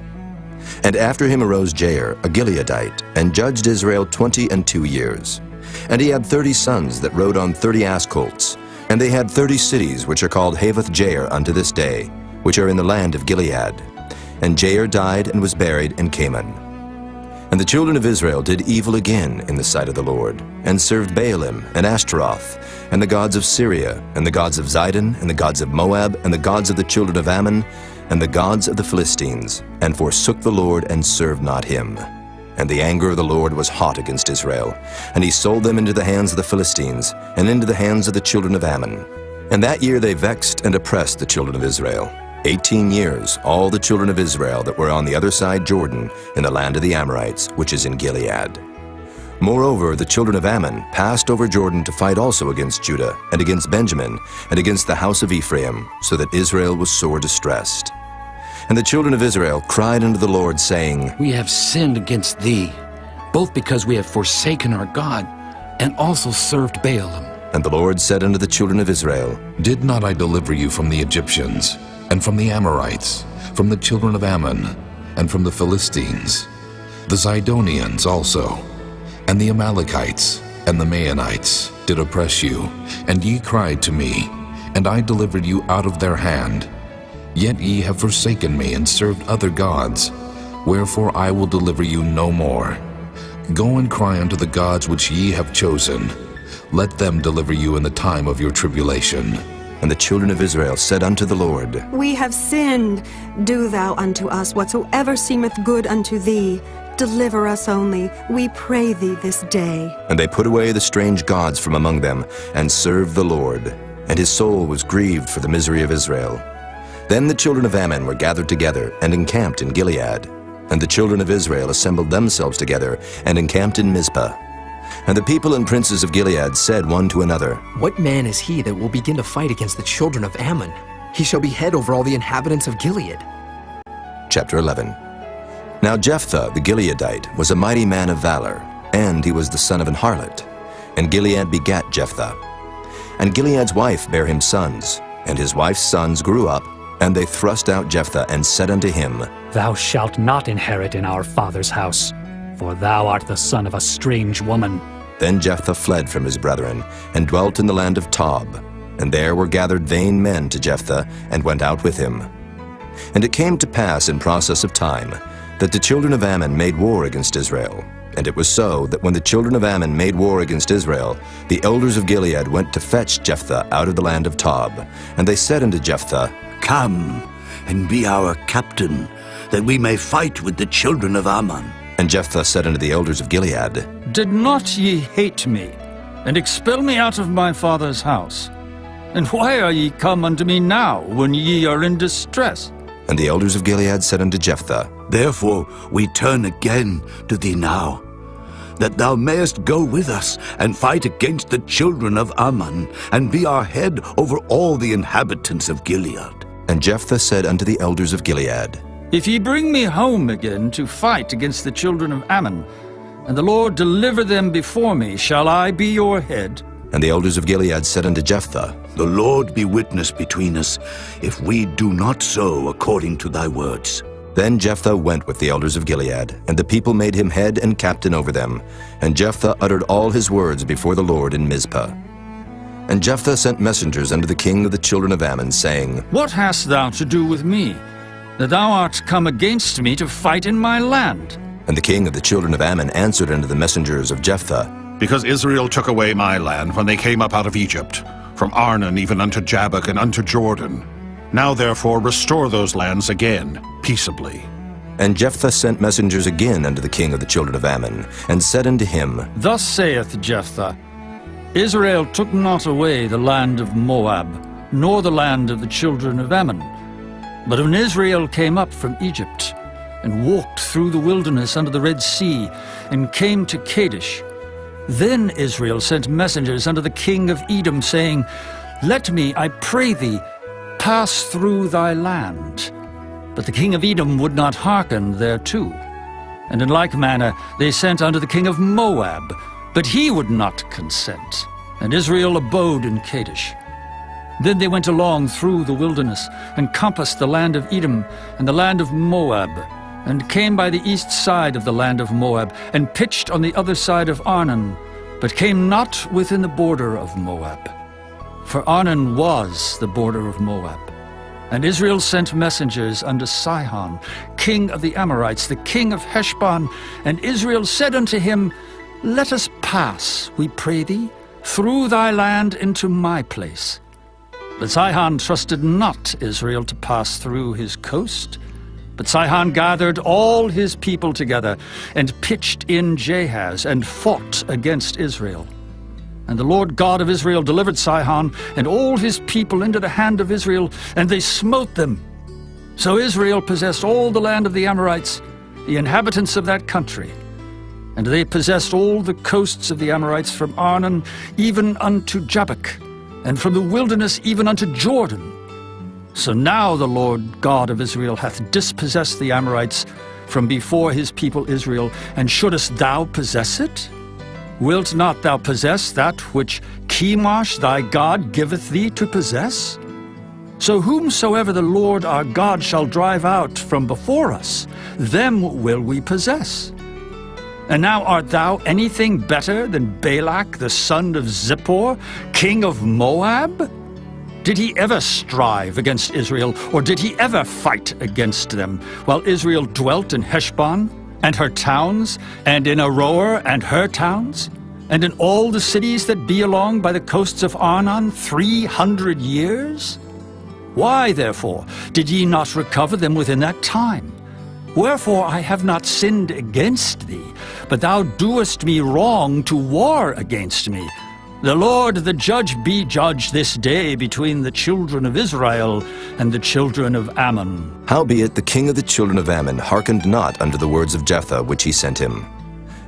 And after him arose Jair, a Gileadite, and judged Israel 22 years. And he had 30 sons that rode on 30 ass colts. And they had 30 cities, which are called Havoth Jair unto this day, which are in the land of Gilead. And Jair died and was buried in Canaan. And the children of Israel did evil again in the sight of the Lord, and served Baalim and Ashtaroth, and the gods of Syria, and the gods of Zidon, and the gods of Moab, and the gods of the children of Ammon, and the gods of the Philistines, and forsook the Lord, and served not him. And the anger of the Lord was hot against Israel, and he sold them into the hands of the Philistines, and into the hands of the children of Ammon. And that year they vexed and oppressed the children of Israel. 18 years, all the children of Israel that were on the other side Jordan, in the land of the Amorites, which is in Gilead. Moreover, the children of Ammon passed over Jordan to fight also against Judah, and against Benjamin, and against the house of Ephraim, so that Israel was sore distressed. And the children of Israel cried unto the Lord, saying, We have sinned against thee, both because we have forsaken our God, and also served Baalim. And the Lord said unto the children of Israel, Did not I deliver you from the Egyptians, and from the Amorites, from the children of Ammon, and from the Philistines, the Zidonians also, and the Amalekites, and the Maonites did oppress you, and ye cried to me, and I delivered you out of their hand. Yet ye have forsaken me, and served other gods, wherefore I will deliver you no more. Go and cry unto the gods which ye have chosen. Let them deliver you in the time of your tribulation. And the children of Israel said unto the Lord, We have sinned. Do thou unto us whatsoever seemeth good unto thee. Deliver us only, we pray thee this day. And they put away the strange gods from among them, and served the Lord. And his soul was grieved for the misery of Israel. Then the children of Ammon were gathered together, and encamped in Gilead. And the children of Israel assembled themselves together, and encamped in Mizpah. And the people and princes of Gilead said one to another, What man is he that will begin to fight against the children of Ammon? He shall be head over all the inhabitants of Gilead. Chapter 11. Now Jephthah the Gileadite was a mighty man of valor, and he was the son of an harlot. And Gilead begat Jephthah. And Gilead's wife bare him sons, and his wife's sons grew up, and they thrust out Jephthah, and said unto him, Thou shalt not inherit in our father's house, for thou art the son of a strange woman. Then Jephthah fled from his brethren, and dwelt in the land of Tob. And there were gathered vain men to Jephthah, and went out with him. And it came to pass in process of time, that the children of Ammon made war against Israel. And it was so that when the children of Ammon made war against Israel, the elders of Gilead went to fetch Jephthah out of the land of Tob. And they said unto Jephthah, Come, and be our captain, that we may fight with the children of Ammon. And Jephthah said unto the elders of Gilead, Did not ye hate me, and expel me out of my father's house? And why are ye come unto me now, when ye are in distress? And the elders of Gilead said unto Jephthah, Therefore we turn again to thee now, that thou mayest go with us and fight against the children of Ammon, and be our head over all the inhabitants of Gilead. And Jephthah said unto the elders of Gilead, If ye bring me home again to fight against the children of Ammon, and the Lord deliver them before me, shall I be your head? And the elders of Gilead said unto Jephthah, The Lord be witness between us, if we do not so according to thy words. Then Jephthah went with the elders of Gilead, and the people made him head and captain over them. And Jephthah uttered all his words before the Lord in Mizpah. And Jephthah sent messengers unto the king of the children of Ammon, saying, What hast thou to do with me, that thou art come against me to fight in my land? And the king of the children of Ammon answered unto the messengers of Jephthah, Because Israel took away my land when they came up out of Egypt, from Arnon even unto Jabbok and unto Jordan. Now therefore restore those lands again, peaceably. And Jephthah sent messengers again unto the king of the children of Ammon, and said unto him, Thus saith Jephthah, Israel took not away the land of Moab, nor the land of the children of Ammon. But when Israel came up from Egypt, and walked through the wilderness under the Red Sea, and came to Kadesh, then Israel sent messengers unto the king of Edom, saying, Let me, I pray thee, pass through thy land. But the king of Edom would not hearken thereto. And in like manner they sent unto the king of Moab, but he would not consent. And Israel abode in Kadesh. Then they went along through the wilderness, and compassed the land of Edom, and the land of Moab, and came by the east side of the land of Moab, and pitched on the other side of Arnon, but came not within the border of Moab. For Arnon was the border of Moab. And Israel sent messengers unto Sihon, king of the Amorites, the king of Heshbon. And Israel said unto him, Let us pass, we pray thee, through thy land into my place. But Sihon trusted not Israel to pass through his coast. But Sihon gathered all his people together, and pitched in Jahaz, and fought against Israel. And the Lord God of Israel delivered Sihon and all his people into the hand of Israel, and they smote them. So Israel possessed all the land of the Amorites, the inhabitants of that country. And they possessed all the coasts of the Amorites from Arnon even unto Jabbok, and from the wilderness even unto Jordan. So now the Lord God of Israel hath dispossessed the Amorites from before his people Israel, and shouldest thou possess it? Wilt not thou possess that which Chemosh thy God giveth thee to possess? So whomsoever the Lord our God shall drive out from before us, them will we possess. And now art thou anything better than Balak the son of Zippor, king of Moab? Did he ever strive against Israel, or did he ever fight against them, while Israel dwelt in Heshbon and her towns, and in Aroer and her towns, and in all the cities that be along by the coasts of Arnon 300 years? Why, therefore, did ye not recover them within that time? Wherefore I have not sinned against thee, but thou doest me wrong to war against me. The Lord the judge be judge this day between the children of Israel and the children of Ammon. Howbeit the king of the children of Ammon hearkened not unto the words of Jephthah which he sent him.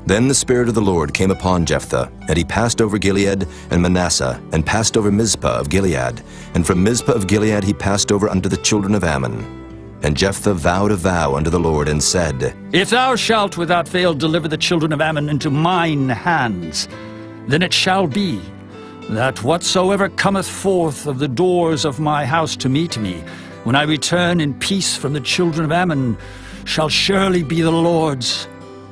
Then the Spirit of the Lord came upon Jephthah, and he passed over Gilead and Manasseh, and passed over Mizpah of Gilead. And from Mizpah of Gilead he passed over unto the children of Ammon. And Jephthah vowed a vow unto the Lord, and said, If thou shalt without fail deliver the children of Ammon into mine hands, then it shall be that whatsoever cometh forth of the doors of my house to meet me, when I return in peace from the children of Ammon, shall surely be the Lord's,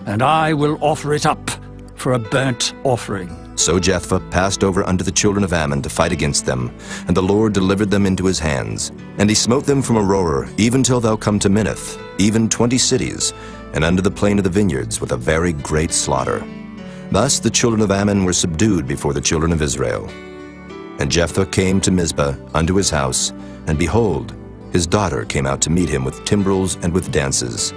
and I will offer it up for a burnt offering. So Jephthah passed over unto the children of Ammon to fight against them, and the Lord delivered them into his hands. And he smote them from Aroer, even till thou come to Minnith, even 20 cities, and unto the plain of the vineyards, with a very great slaughter. Thus the children of Ammon were subdued before the children of Israel. And Jephthah came to Mizpah unto his house, and behold, his daughter came out to meet him with timbrels and with dances,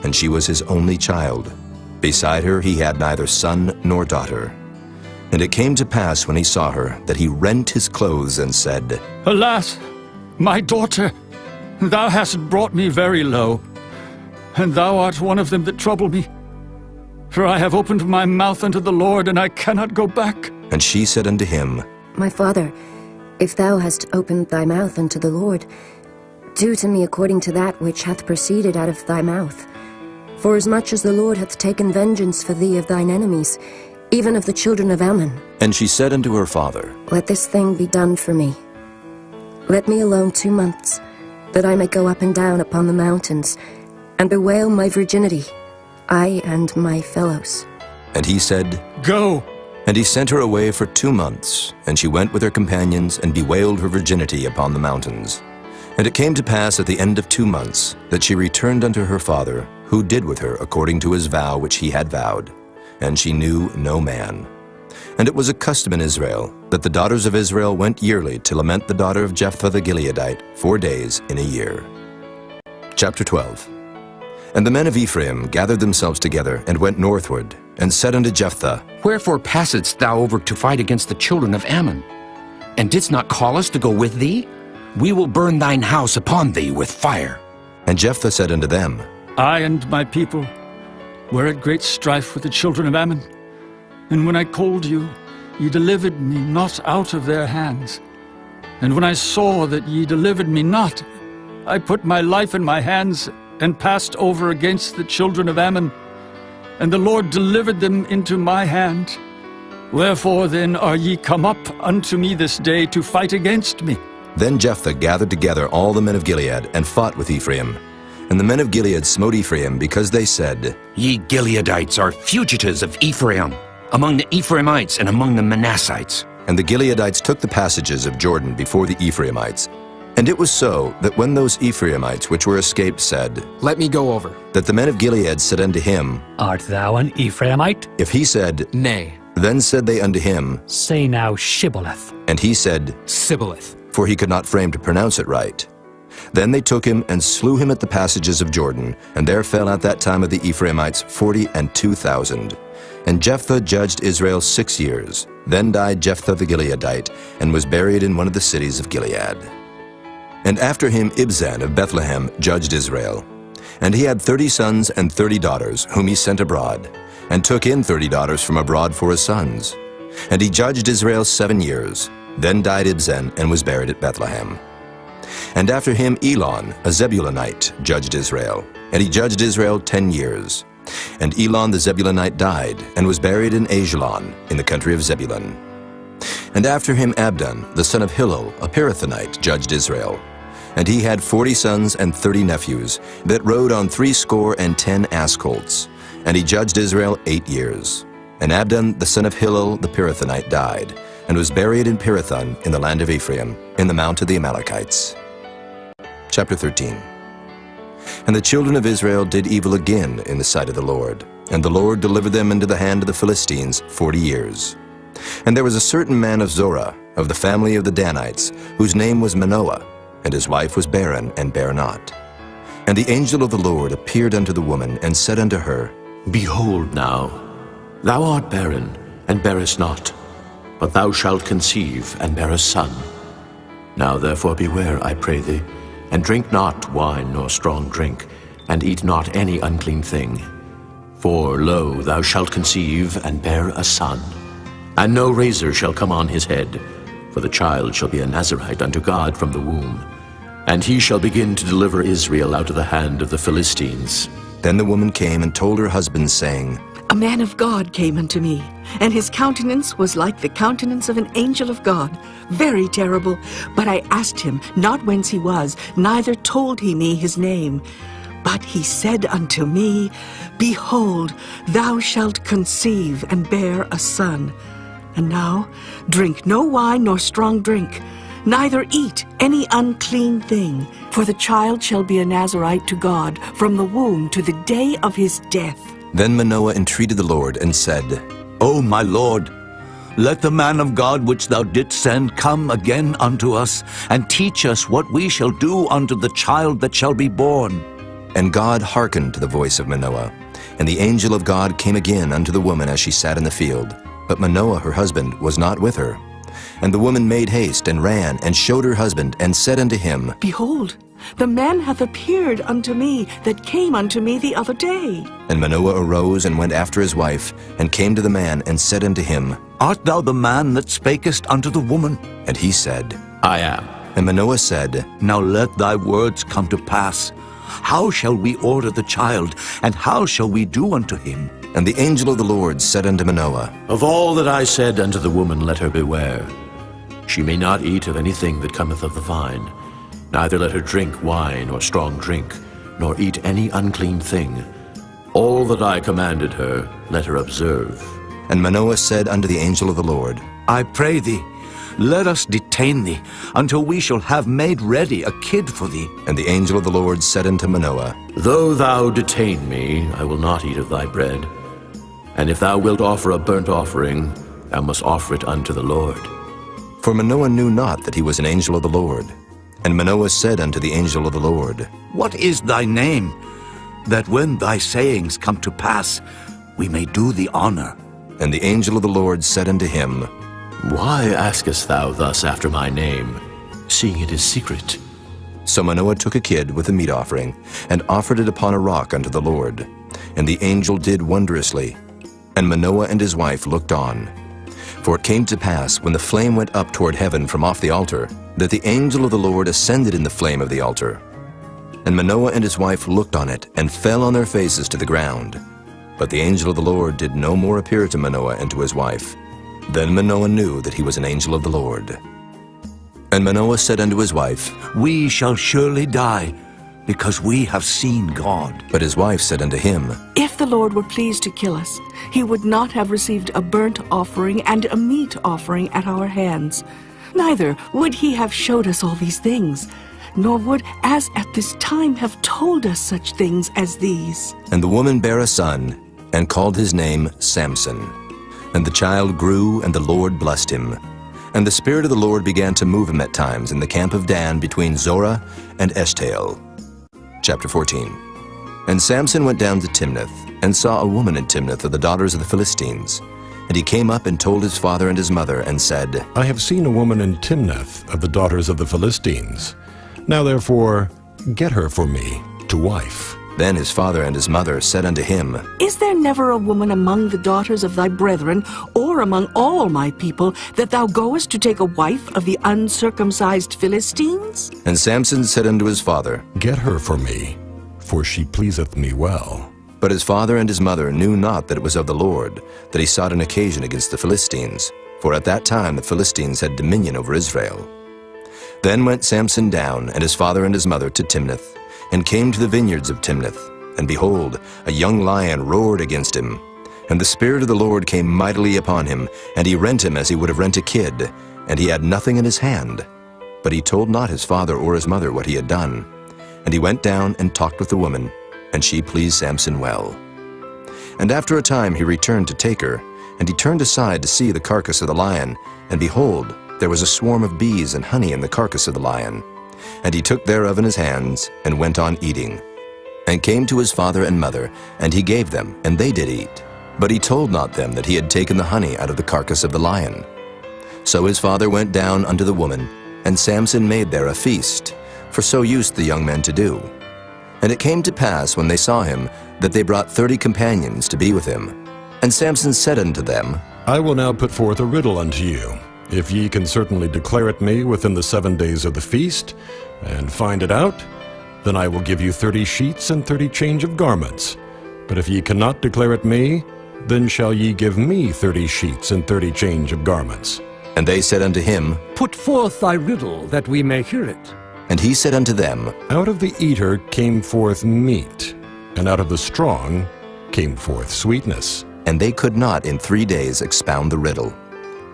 and she was his only child. Beside her he had neither son nor daughter. And it came to pass when he saw her, that he rent his clothes and said, Alas, my daughter, thou hast brought me very low, and thou art one of them that trouble me. For I have opened my mouth unto the Lord, and I cannot go back. And she said unto him, My father, if thou hast opened thy mouth unto the Lord, do to me according to that which hath proceeded out of thy mouth. Forasmuch as the Lord hath taken vengeance for thee of thine enemies, even of the children of Ammon. And she said unto her father, Let this thing be done for me. Let me alone 2 months, that I may go up and down upon the mountains, and bewail my virginity, I and my fellows. And he said, Go. And he sent her away for 2 months, and she went with her companions, and bewailed her virginity upon the mountains. And it came to pass at the end of 2 months, that she returned unto her father, who did with her according to his vow which he had vowed. And she knew no man. And it was a custom in Israel, that the daughters of Israel went yearly to lament the daughter of Jephthah the Gileadite 4 days in a year. Chapter 12. And the men of Ephraim gathered themselves together, and went northward, and said unto Jephthah, Wherefore passedst thou over to fight against the children of Ammon? And didst not call us to go with thee? We will burn thine house upon thee with fire. And Jephthah said unto them, I and my people were at great strife with the children of Ammon. And when I called you, ye delivered me not out of their hands. And when I saw that ye delivered me not, I put my life in my hands, and passed over against the children of Ammon. And the Lord delivered them into my hand. Wherefore then are ye come up unto me this day to fight against me? Then Jephthah gathered together all the men of Gilead, and fought with Ephraim. And the men of Gilead smote Ephraim, because they said, Ye Gileadites are fugitives of Ephraim, among the Ephraimites and among the Manassites. And the Gileadites took the passages of Jordan before the Ephraimites. And it was so, that when those Ephraimites which were escaped said, Let me go over, that the men of Gilead said unto him, Art thou an Ephraimite? If he said, Nay. Then said they unto him, Say now Shibboleth. And he said, Sibboleth. For he could not frame to pronounce it right. Then they took him and slew him at the passages of Jordan, and there fell at that time of the Ephraimites 42,000. And Jephthah judged Israel 6 years. Then died Jephthah the Gileadite, and was buried in one of the cities of Gilead. And after him Ibzan of Bethlehem judged Israel. And he had 30 sons and 30 daughters, whom he sent abroad, and took in 30 daughters from abroad for his sons. And he judged Israel 7 years. Then died Ibzan, and was buried at Bethlehem. And after him Elon, a Zebulunite, judged Israel. And he judged Israel 10 years. And Elon the Zebulunite died, and was buried in Ajalon, in the country of Zebulun. And after him Abdon, the son of Hillel, a Pirathonite, judged Israel. And he had 40 sons and 30 nephews, that rode on 70 ass colts. And he judged Israel 8 years. And Abdon, the son of Hillel, the Pirathonite, died, and was buried in Pirathon, in the land of Ephraim, in the mount of the Amalekites. Chapter 13. And the children of Israel did evil again in the sight of the Lord, and the Lord delivered them into the hand of the Philistines 40 years. And there was a certain man of Zorah, of the family of the Danites, whose name was Manoah, and his wife was barren, and bare not. And the angel of the Lord appeared unto the woman, and said unto her, Behold now, thou art barren, and bearest not, but thou shalt conceive, and bear a son. Now therefore beware, I pray thee, and drink not wine nor strong drink, and eat not any unclean thing. For, lo, thou shalt conceive, and bear a son. And no razor shall come on his head, for the child shall be a Nazarite unto God from the womb. And he shall begin to deliver Israel out of the hand of the Philistines. Then the woman came and told her husband, saying, A man of God came unto me, and his countenance was like the countenance of an angel of God, very terrible. But I asked him not whence he was, neither told he me his name. But he said unto me, Behold, thou shalt conceive, and bear a son, And now, drink no wine nor strong drink, neither eat any unclean thing, for the child shall be a Nazirite to God from the womb to the day of his death. Then Manoah entreated the Lord and said, O my Lord, let the man of God which thou didst send come again unto us, and teach us what we shall do unto the child that shall be born. And God hearkened to the voice of Manoah. And the angel of God came again unto the woman as she sat in the field. But Manoah her husband was not with her. And the woman made haste, and ran, and showed her husband, and said unto him, Behold, the man hath appeared unto me that came unto me the other day. And Manoah arose, and went after his wife, and came to the man, and said unto him, Art thou the man that spakest unto the woman? And he said, I am. And Manoah said, Now let thy words come to pass. How shall we order the child, and how shall we do unto him? And the angel of the Lord said unto Manoah, Of all that I said unto the woman, let her beware. She may not eat of anything that cometh of the vine, neither let her drink wine or strong drink, nor eat any unclean thing. All that I commanded her, let her observe. And Manoah said unto the angel of the Lord, I pray thee, let us detain thee, until we shall have made ready a kid for thee. And the angel of the Lord said unto Manoah, Though thou detain me, I will not eat of thy bread. And if thou wilt offer a burnt offering, thou must offer it unto the Lord. For Manoah knew not that he was an angel of the Lord. And Manoah said unto the angel of the Lord, What is thy name, that when thy sayings come to pass, we may do thee honor? And the angel of the Lord said unto him, Why askest thou thus after my name, seeing it is secret? So Manoah took a kid with a meat offering, and offered it upon a rock unto the Lord. And the angel did wondrously. And Manoah and his wife looked on. For it came to pass, when the flame went up toward heaven from off the altar, that the angel of the Lord ascended in the flame of the altar. And Manoah and his wife looked on it, and fell on their faces to the ground. But the angel of the Lord did no more appear to Manoah and to his wife. Then Manoah knew that he was an angel of the Lord. And Manoah said unto his wife, We shall surely die, because we have seen God. But his wife said unto him, If the Lord were pleased to kill us, he would not have received a burnt offering and a meat offering at our hands. Neither would he have showed us all these things, nor would, as at this time, have told us such things as these. And the woman bare a son, and called his name Samson. And the child grew, and the Lord blessed him. And the Spirit of the Lord began to move him at times in the camp of Dan between Zorah and Eshtaol. Chapter 14. And Samson went down to Timnath, and saw a woman in Timnath of the daughters of the Philistines. And he came up and told his father and his mother, and said, I have seen a woman in Timnath of the daughters of the Philistines. Now therefore, get her for me to wife. Then his father and his mother said unto him, Is there never a woman among the daughters of thy brethren, or among all my people, that thou goest to take a wife of the uncircumcised Philistines? And Samson said unto his father, Get her for me, for she pleaseth me well. But his father and his mother knew not that it was of the Lord, that he sought an occasion against the Philistines. For at that time the Philistines had dominion over Israel. Then went Samson down, and his father and his mother, to Timnath, and came to the vineyards of Timnath. And behold, a young lion roared against him. And the Spirit of the Lord came mightily upon him, and he rent him as he would have rent a kid, and he had nothing in his hand. But he told not his father or his mother what he had done. And he went down and talked with the woman, and she pleased Samson well. And after a time he returned to take her, and he turned aside to see the carcass of the lion, and behold, there was a swarm of bees and honey in the carcass of the lion. And he took thereof in his hands, and went on eating. And came to his father and mother, and he gave them, and they did eat. But he told not them that he had taken the honey out of the carcass of the lion. So his father went down unto the woman, and Samson made there a feast, for so used the young men to do. And it came to pass, when they saw him, that they brought 30 companions to be with him. And Samson said unto them, I will now put forth a riddle unto you. If ye can certainly declare it me within the 7 days of the feast, and find it out, then I will give you 30 sheets and 30 change of garments. But if ye cannot declare it me, then shall ye give me 30 sheets and 30 change of garments. And they said unto him, Put forth thy riddle, that we may hear it. And he said unto them, Out of the eater came forth meat, and out of the strong came forth sweetness. And they could not in 3 days expound the riddle.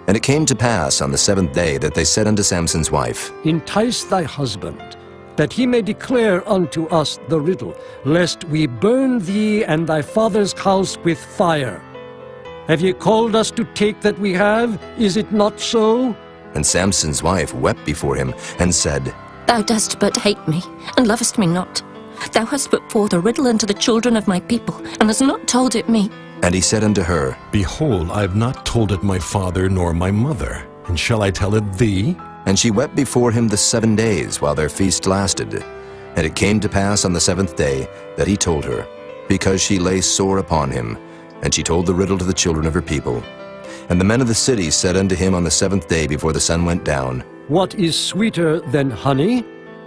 And it came to pass on the 7th day that they said unto Samson's wife, Entice thy husband, that he may declare unto us the riddle, lest we burn thee and thy father's house with fire. Have ye called us to take that we have? Is it not so? And Samson's wife wept before him, and said, Thou dost but hate me, and lovest me not. Thou hast put forth a riddle unto the children of my people, and hast not told it me. And he said unto her, Behold, I have not told it my father nor my mother, and shall I tell it thee? And she wept before him the 7 days while their feast lasted. And it came to pass on the 7th day that he told her, because she lay sore upon him. And she told the riddle to the children of her people. And the men of the city said unto him on the 7th day before the sun went down, What is sweeter than honey,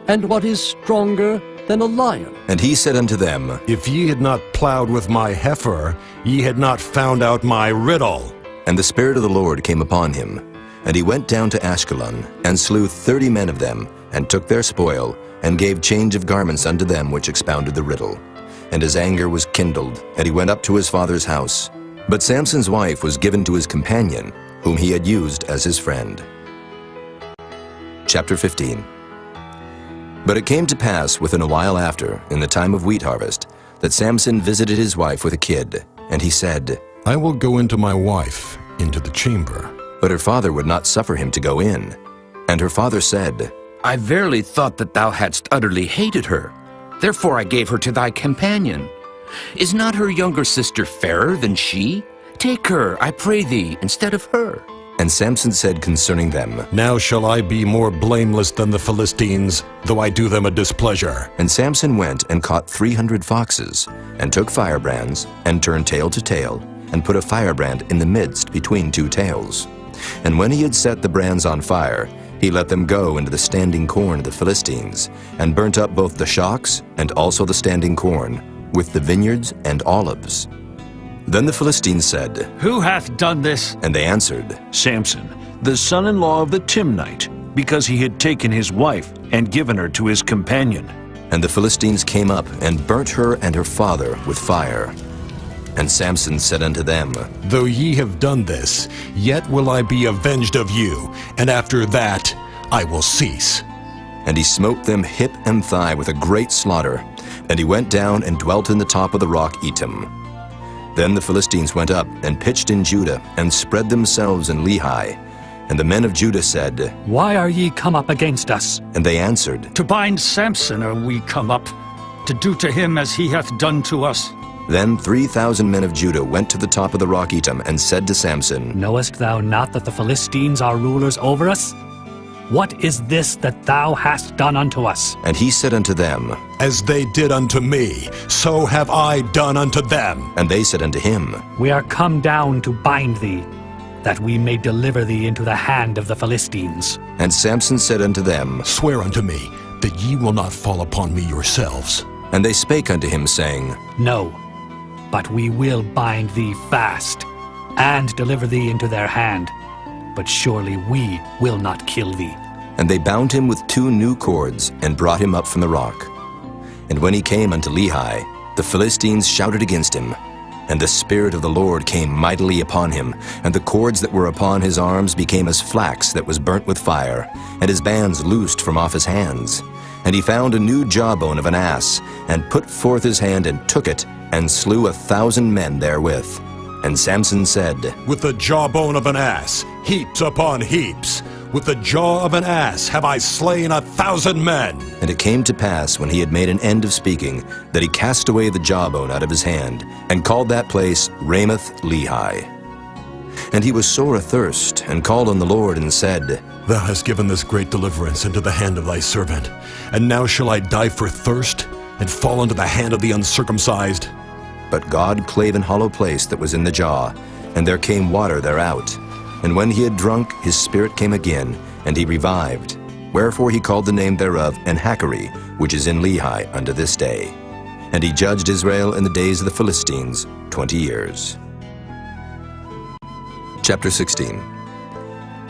and what is stronger than a lion? And he said unto them, If ye had not plowed with my heifer, ye had not found out my riddle. And the Spirit of the Lord came upon him. And he went down to Ashkelon, and slew 30 men of them, and took their spoil, and gave change of garments unto them which expounded the riddle. And his anger was kindled, and he went up to his father's house. But Samson's wife was given to his companion, whom he had used as his friend. Chapter 15. But it came to pass within a while after, in the time of wheat harvest, that Samson visited his wife with a kid. And he said, I will go into my wife, into the chamber. But her father would not suffer him to go in. And her father said, I verily thought that thou hadst utterly hated her. Therefore I gave her to thy companion. Is not her younger sister fairer than she? Take her, I pray thee, instead of her. And Samson said concerning them, Now shall I be more blameless than the Philistines, though I do them a displeasure. And Samson went and caught 300 foxes, and took firebrands, and turned tail to tail, and put a firebrand in the midst between 2 tails. And when he had set the brands on fire, he let them go into the standing corn of the Philistines, and burnt up both the shocks and also the standing corn, with the vineyards and olives. Then the Philistines said, Who hath done this? And they answered, Samson, the son-in-law of the Timnite, because he had taken his wife and given her to his companion. And the Philistines came up and burnt her and her father with fire. And Samson said unto them, Though ye have done this, yet will I be avenged of you, and after that I will cease. And he smote them hip and thigh with a great slaughter. And he went down and dwelt in the top of the rock Etam. Then the Philistines went up and pitched in Judah, and spread themselves in Lehi. And the men of Judah said, Why are ye come up against us? And they answered, To bind Samson are we come up, to do to him as he hath done to us. Then 3,000 men of Judah went to the top of the rock Etam, and said to Samson, Knowest thou not that the Philistines are rulers over us? What is this that thou hast done unto us? And he said unto them, As they did unto me, so have I done unto them. And they said unto him, We are come down to bind thee, that we may deliver thee into the hand of the Philistines. And Samson said unto them, Swear unto me that ye will not fall upon me yourselves. And they spake unto him, saying, No, but we will bind thee fast, and deliver thee into their hand. But surely we will not kill thee. And they bound him with 2 new cords, and brought him up from the rock. And when he came unto Lehi, the Philistines shouted against him. And the Spirit of the Lord came mightily upon him, and the cords that were upon his arms became as flax that was burnt with fire, and his bands loosed from off his hands. And he found a new jawbone of an ass, and put forth his hand and took it, and slew 1,000 men therewith. And Samson said, With the jawbone of an ass, heaps upon heaps, with the jaw of an ass have I slain 1,000 men. And it came to pass, when he had made an end of speaking, that he cast away the jawbone out of his hand, and called that place Ramoth-Lehi. And he was sore athirst, and called on the Lord, and said, Thou hast given this great deliverance into the hand of thy servant, and now shall I die for thirst, and fall into the hand of the uncircumcised? But God clave an hollow place that was in the jaw, and there came water thereout. And when he had drunk, his spirit came again, and he revived. Wherefore he called the name thereof Enhakkore, which is in Lehi unto this day. And he judged Israel in the days of the Philistines 20 years. Chapter 16.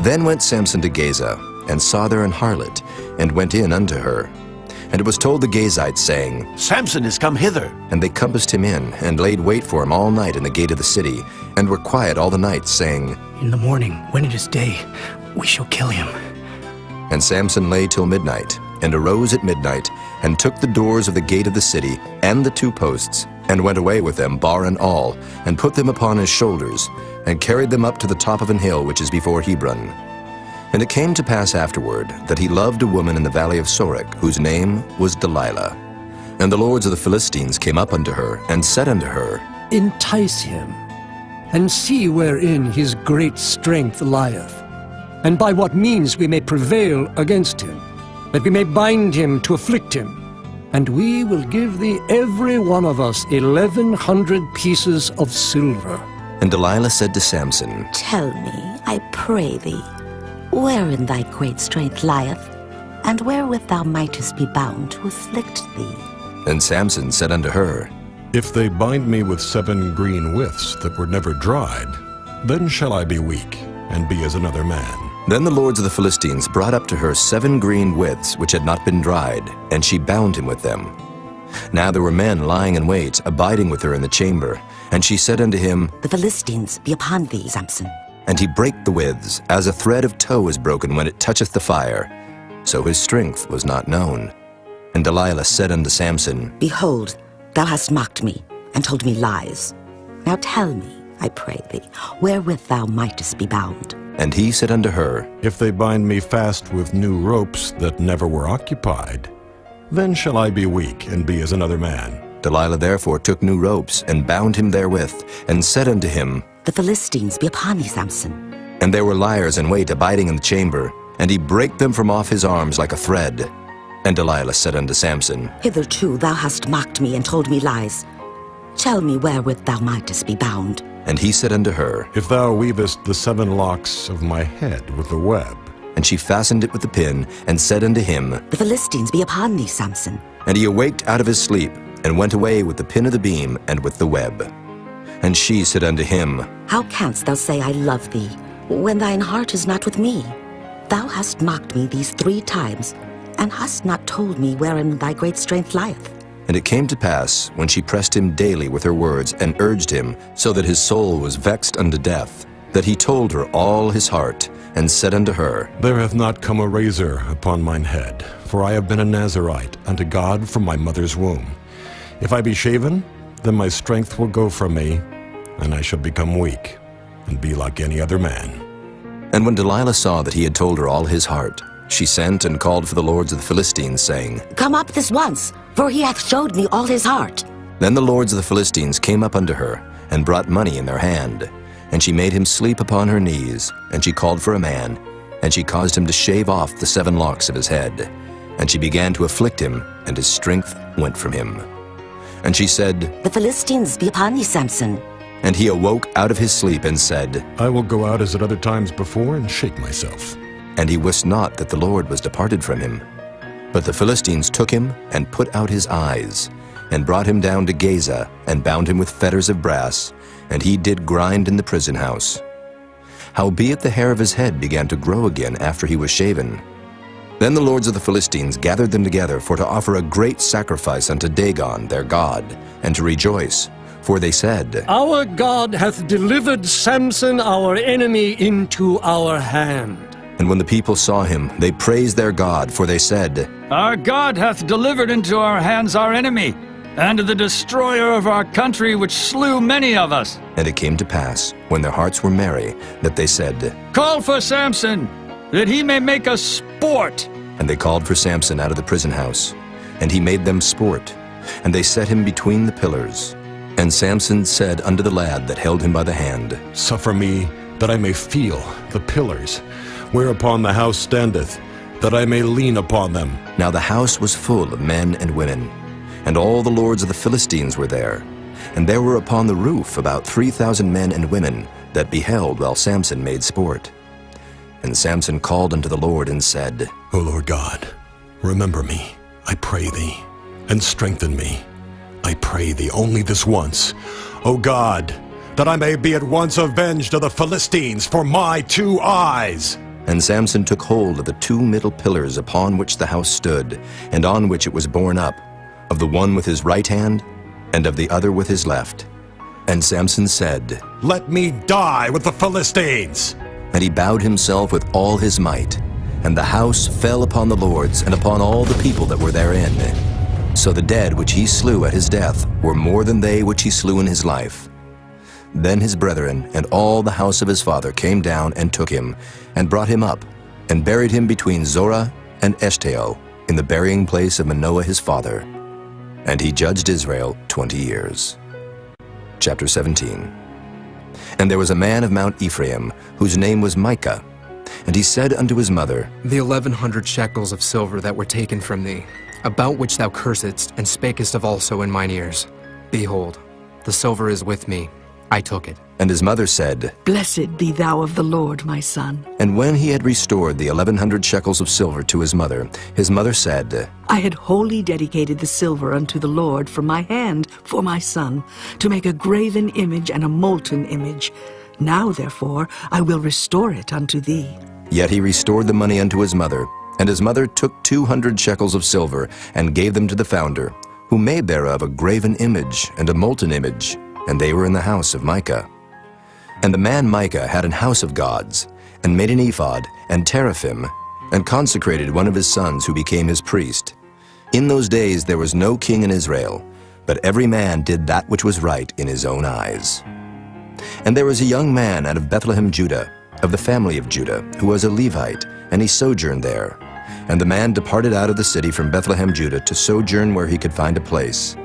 Then went Samson to Gaza, and saw there an harlot, and went in unto her. And it was told the Gazites, saying, Samson is come hither. And they compassed him in, and laid wait for him all night in the gate of the city, and were quiet all the night, saying, In the morning, when it is day, we shall kill him. And Samson lay till midnight, and arose at midnight, and took the doors of the gate of the city, and the 2 posts, and went away with them, bar and all, and put them upon his shoulders, and carried them up to the top of an hill which is before Hebron. And it came to pass afterward that he loved a woman in the valley of Sorek, whose name was Delilah. And the lords of the Philistines came up unto her, and said unto her, Entice him, and see wherein his great strength lieth, and by what means we may prevail against him, that we may bind him to afflict him. And we will give thee every one of us 1,100 pieces of silver. And Delilah said to Samson, Tell me, I pray thee, wherein thy great strength lieth, and wherewith thou mightest be bound to afflict thee. And Samson said unto her, If they bind me with 7 green withs that were never dried, then shall I be weak, and be as another man. Then the lords of the Philistines brought up to her 7 green withs which had not been dried, and she bound him with them. Now there were men lying in wait, abiding with her in the chamber. And she said unto him, The Philistines be upon thee, Samson. And he brake the withs, as a thread of tow is broken when it toucheth the fire. So his strength was not known. And Delilah said unto Samson, Behold, thou hast mocked me, and told me lies. Now tell me, I pray thee, wherewith thou mightest be bound. And he said unto her, If they bind me fast with new ropes that never were occupied, then shall I be weak, and be as another man. Delilah therefore took new ropes, and bound him therewith, and said unto him, The Philistines be upon thee, Samson. And there were liers in wait abiding in the chamber, and he brake them from off his arms like a thread. And Delilah said unto Samson, Hitherto thou hast mocked me and told me lies. Tell me wherewith thou mightest be bound. And he said unto her, If thou weavest the 7 locks of my head with the web. And she fastened it with the pin, and said unto him, The Philistines be upon thee, Samson. And he awaked out of his sleep, and went away with the pin of the beam and with the web. And she said unto him, How canst thou say, I love thee, when thine heart is not with me? Thou hast mocked me these 3 times, and hast not told me wherein thy great strength lieth. And it came to pass, when she pressed him daily with her words, and urged him, so that his soul was vexed unto death, that he told her all his heart, and said unto her, There hath not come a razor upon mine head, for I have been a Nazarite unto God from my mother's womb. If I be shaven, then my strength will go from me, and I shall become weak, and be like any other man. And when Delilah saw that he had told her all his heart, she sent and called for the lords of the Philistines, saying, Come up this once, for he hath showed me all his heart. Then the lords of the Philistines came up unto her, and brought money in their hand. And she made him sleep upon her knees, and she called for a man, and she caused him to shave off the 7 locks of his head. And she began to afflict him, and his strength went from him. And she said, The Philistines be upon thee, Samson. And he awoke out of his sleep, and said, I will go out as at other times before, and shake myself. And he wist not that the Lord was departed from him. But the Philistines took him, and put out his eyes, and brought him down to Gaza, and bound him with fetters of brass, and he did grind in the prison house. Howbeit the hair of his head began to grow again after he was shaven. Then the lords of the Philistines gathered them together for to offer a great sacrifice unto Dagon their god, and to rejoice. For they said, Our God hath delivered Samson our enemy into our hand. And when the people saw him, they praised their God, for they said, Our God hath delivered into our hands our enemy, and the destroyer of our country, which slew many of us. And it came to pass, when their hearts were merry, that they said, Call for Samson, that he may make us sport. And they called for Samson out of the prison house, and he made them sport, and they set him between the pillars. And Samson said unto the lad that held him by the hand, Suffer me, that I may feel the pillars, whereupon the house standeth, that I may lean upon them. Now the house was full of men and women, and all the lords of the Philistines were there. And there were upon the roof about 3,000 men and women that beheld while Samson made sport. And Samson called unto the Lord and said, O Lord God, remember me, I pray thee, and strengthen me. I pray thee only this once, O God, that I may be at once avenged of the Philistines for my 2 eyes. And Samson took hold of the 2 middle pillars upon which the house stood, and on which it was borne up, of the one with his right hand, and of the other with his left. And Samson said, "Let me die with the Philistines!" And he bowed himself with all his might. And the house fell upon the lords and upon all the people that were therein. So the dead which he slew at his death were more than they which he slew in his life. Then his brethren and all the house of his father came down and took him, and brought him up, and buried him between Zorah and Eshtaol, in the burying place of Manoah his father. And he judged Israel 20 years. Chapter 17. And there was a man of Mount Ephraim, whose name was Micah. And he said unto his mother, The 1100 shekels of silver that were taken from thee, about which thou cursedst, and spakest of also in mine ears. Behold, the silver is with me, I took it. And his mother said, Blessed be thou of the Lord, my son. And when he had restored the 1100 shekels of silver to his mother said, I had wholly dedicated the silver unto the Lord from my hand for my son, to make a graven image and a molten image. Now, therefore, I will restore it unto thee. Yet he restored the money unto his mother, and his mother took 200 shekels of silver, and gave them to the founder, who made thereof a graven image and a molten image, and they were in the house of Micah. And the man Micah had an house of gods, and made an ephod, and teraphim, and consecrated one of his sons who became his priest. In those days there was no king in Israel, but every man did that which was right in his own eyes. And there was a young man out of Bethlehem, Judah, of the family of Judah, who was a Levite, and he sojourned there. And the man departed out of the city from Bethlehem, Judah, to sojourn where he could find a place.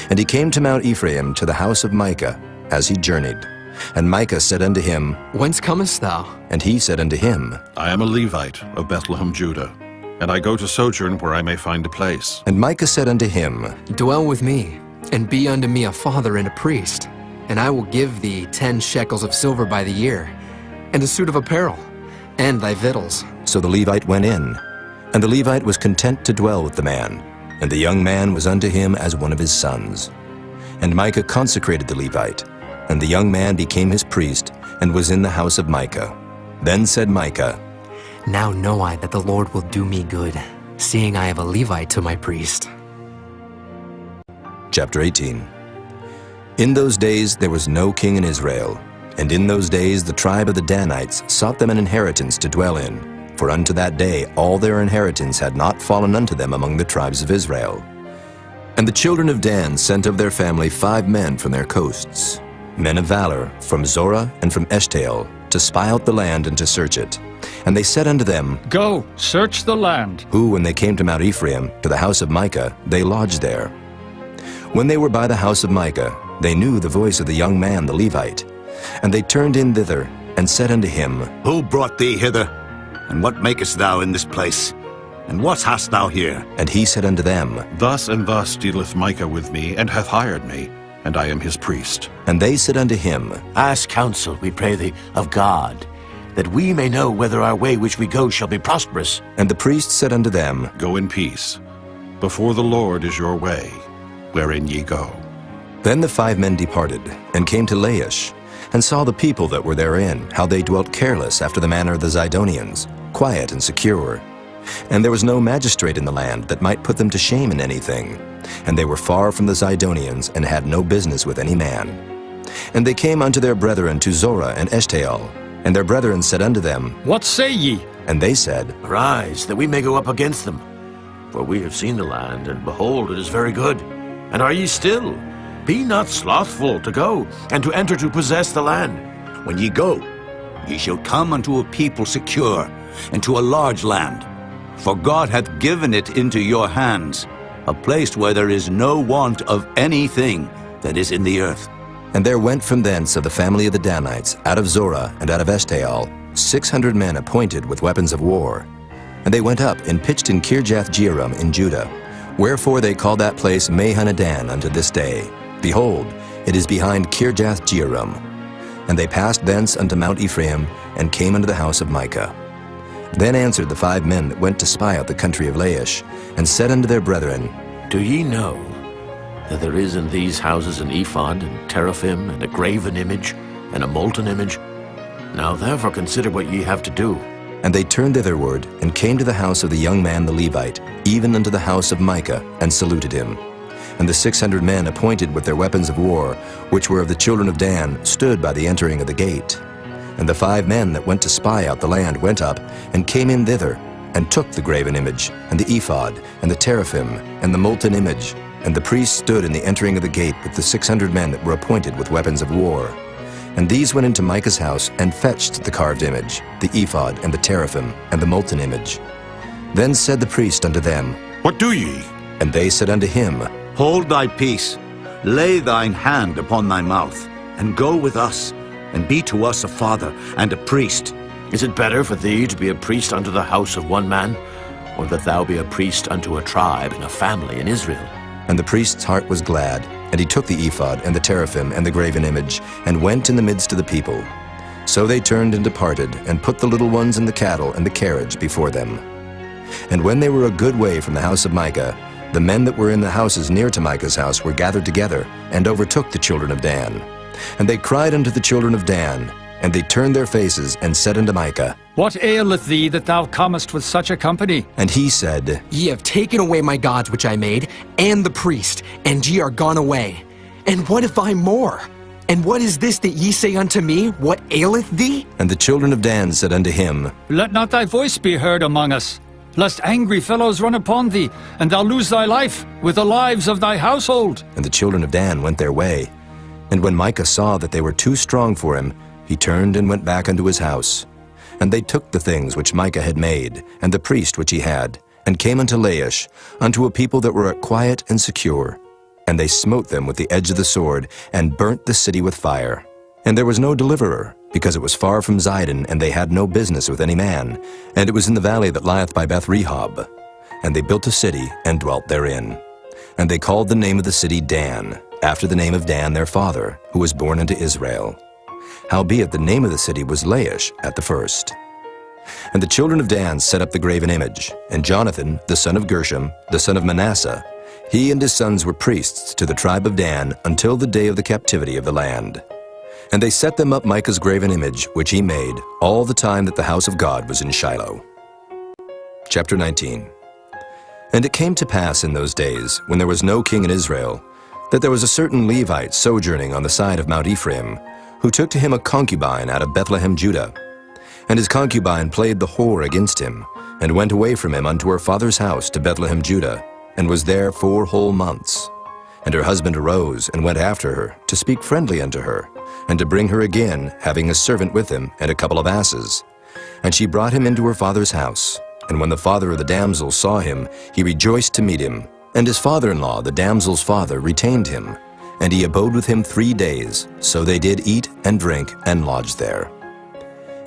And he came to Mount Ephraim, to the house of Micah, as he journeyed. And Micah said unto him, Whence comest thou? And he said unto him, I am a Levite of Bethlehem, Judah, and I go to sojourn where I may find a place. And Micah said unto him, Dwell with me, and be unto me a father and a priest, and I will give thee 10 shekels of silver by the year, and a suit of apparel, and thy victuals. So the Levite went in, and the Levite was content to dwell with the man, and the young man was unto him as one of his sons. And Micah consecrated the Levite, and the young man became his priest, and was in the house of Micah. Then said Micah, Now know I that the Lord will do me good, seeing I have a Levite to my priest. Chapter 18. In those days there was no king in Israel, and in those days the tribe of the Danites sought them an inheritance to dwell in, for unto that day all their inheritance had not fallen unto them among the tribes of Israel. And the children of Dan sent of their family 5 men from their coasts, men of valor, from Zorah and from Eshtaol, to spy out the land and to search it. And they said unto them, Go, search the land. Who, when they came to Mount Ephraim, to the house of Micah, they lodged there. When they were by the house of Micah, they knew the voice of the young man the Levite. And they turned in thither, and said unto him, Who brought thee hither? And what makest thou in this place? And what hast thou here? And he said unto them, Thus and thus dealeth Micah with me, and hath hired me, and I am his priest. And they said unto him, Ask counsel, we pray thee, of God, that we may know whether our way which we go shall be prosperous. And the priest said unto them, Go in peace. Before the Lord is your way, wherein ye go. Then the 5 men departed, and came to Laish, and saw the people that were therein, how they dwelt careless after the manner of the Zidonians, quiet and secure. And there was no magistrate in the land that might put them to shame in anything. And they were far from the Zidonians, and had no business with any man. And they came unto their brethren to Zorah and Eshtaol. And their brethren said unto them, What say ye? And they said, Arise, that we may go up against them. For we have seen the land, and behold, it is very good. And are ye still? Be not slothful to go, and to enter to possess the land. When ye go, ye shall come unto a people secure, and to a large land. For God hath given it into your hands, a place where there is no want of anything that is in the earth. And there went from thence of the family of the Danites, out of Zorah and out of Eshtaol, 600 men appointed with weapons of war. And they went up and pitched in Kirjath-jearim in Judah. Wherefore they call that place Mahanadan unto this day. Behold, it is behind Kirjath-jearim. And they passed thence unto Mount Ephraim, and came unto the house of Micah. Then answered the 5 men that went to spy out the country of Laish, and said unto their brethren, Do ye know that there is in these houses an ephod, and teraphim, and a graven image, and a molten image? Now therefore consider what ye have to do. And they turned thitherward, and came to the house of the young man the Levite, even unto the house of Micah, and saluted him. And the 600 men appointed with their weapons of war, which were of the children of Dan, stood by the entering of the gate. And the 5 men that went to spy out the land went up, and came in thither, and took the graven image, and the ephod, and the teraphim, and the molten image. And the priest stood in the entering of the gate with the 600 men that were appointed with weapons of war. And these went into Micah's house, and fetched the carved image, the ephod, and the teraphim, and the molten image. Then said the priest unto them, What do ye? And they said unto him, Hold thy peace, lay thine hand upon thy mouth, and go with us, and be to us a father and a priest. Is it better for thee to be a priest unto the house of one man, or that thou be a priest unto a tribe and a family in Israel? And the priest's heart was glad, and he took the ephod, and the teraphim, and the graven image, and went in the midst of the people. So they turned and departed, and put the little ones and the cattle and the carriage before them. And when they were a good way from the house of Micah, the men that were in the houses near to Micah's house were gathered together, and overtook the children of Dan. And they cried unto the children of Dan, and they turned their faces, and said unto Micah, What aileth thee that thou comest with such a company? And he said, Ye have taken away my gods which I made, and the priest, and ye are gone away. And what if I more? And what is this that ye say unto me? What aileth thee? And the children of Dan said unto him, Let not thy voice be heard among us, lest angry fellows run upon thee, and thou lose thy life with the lives of thy household. And the children of Dan went their way. And when Micah saw that they were too strong for him, he turned and went back unto his house. And they took the things which Micah had made, and the priest which he had, and came unto Laish, unto a people that were quiet and secure. And they smote them with the edge of the sword, and burnt the city with fire. And there was no deliverer, because it was far from Zidon, and they had no business with any man. And it was in the valley that lieth by Beth-rehob. And they built a city, and dwelt therein. And they called the name of the city Dan, after the name of Dan their father, who was born unto Israel. Howbeit the name of the city was Laish at the first. And the children of Dan set up the graven image, and Jonathan, the son of Gershom, the son of Manasseh, he and his sons were priests to the tribe of Dan until the day of the captivity of the land. And they set them up Micah's graven image, which he made, all the time that the house of God was in Shiloh. Chapter 19. And it came to pass in those days, when there was no king in Israel, that there was a certain Levite sojourning on the side of Mount Ephraim, who took to him a concubine out of Bethlehem, Judah. And his concubine played the whore against him, and went away from him unto her father's house to Bethlehem, Judah, and was there 4 whole months. And her husband arose, and went after her, to speak friendly unto her, and to bring her again, having a servant with him, and a couple of asses. And she brought him into her father's house. And when the father of the damsel saw him, he rejoiced to meet him. And his father-in-law, the damsel's father, retained him. And he abode with him 3 days. So they did eat and drink, and lodged there.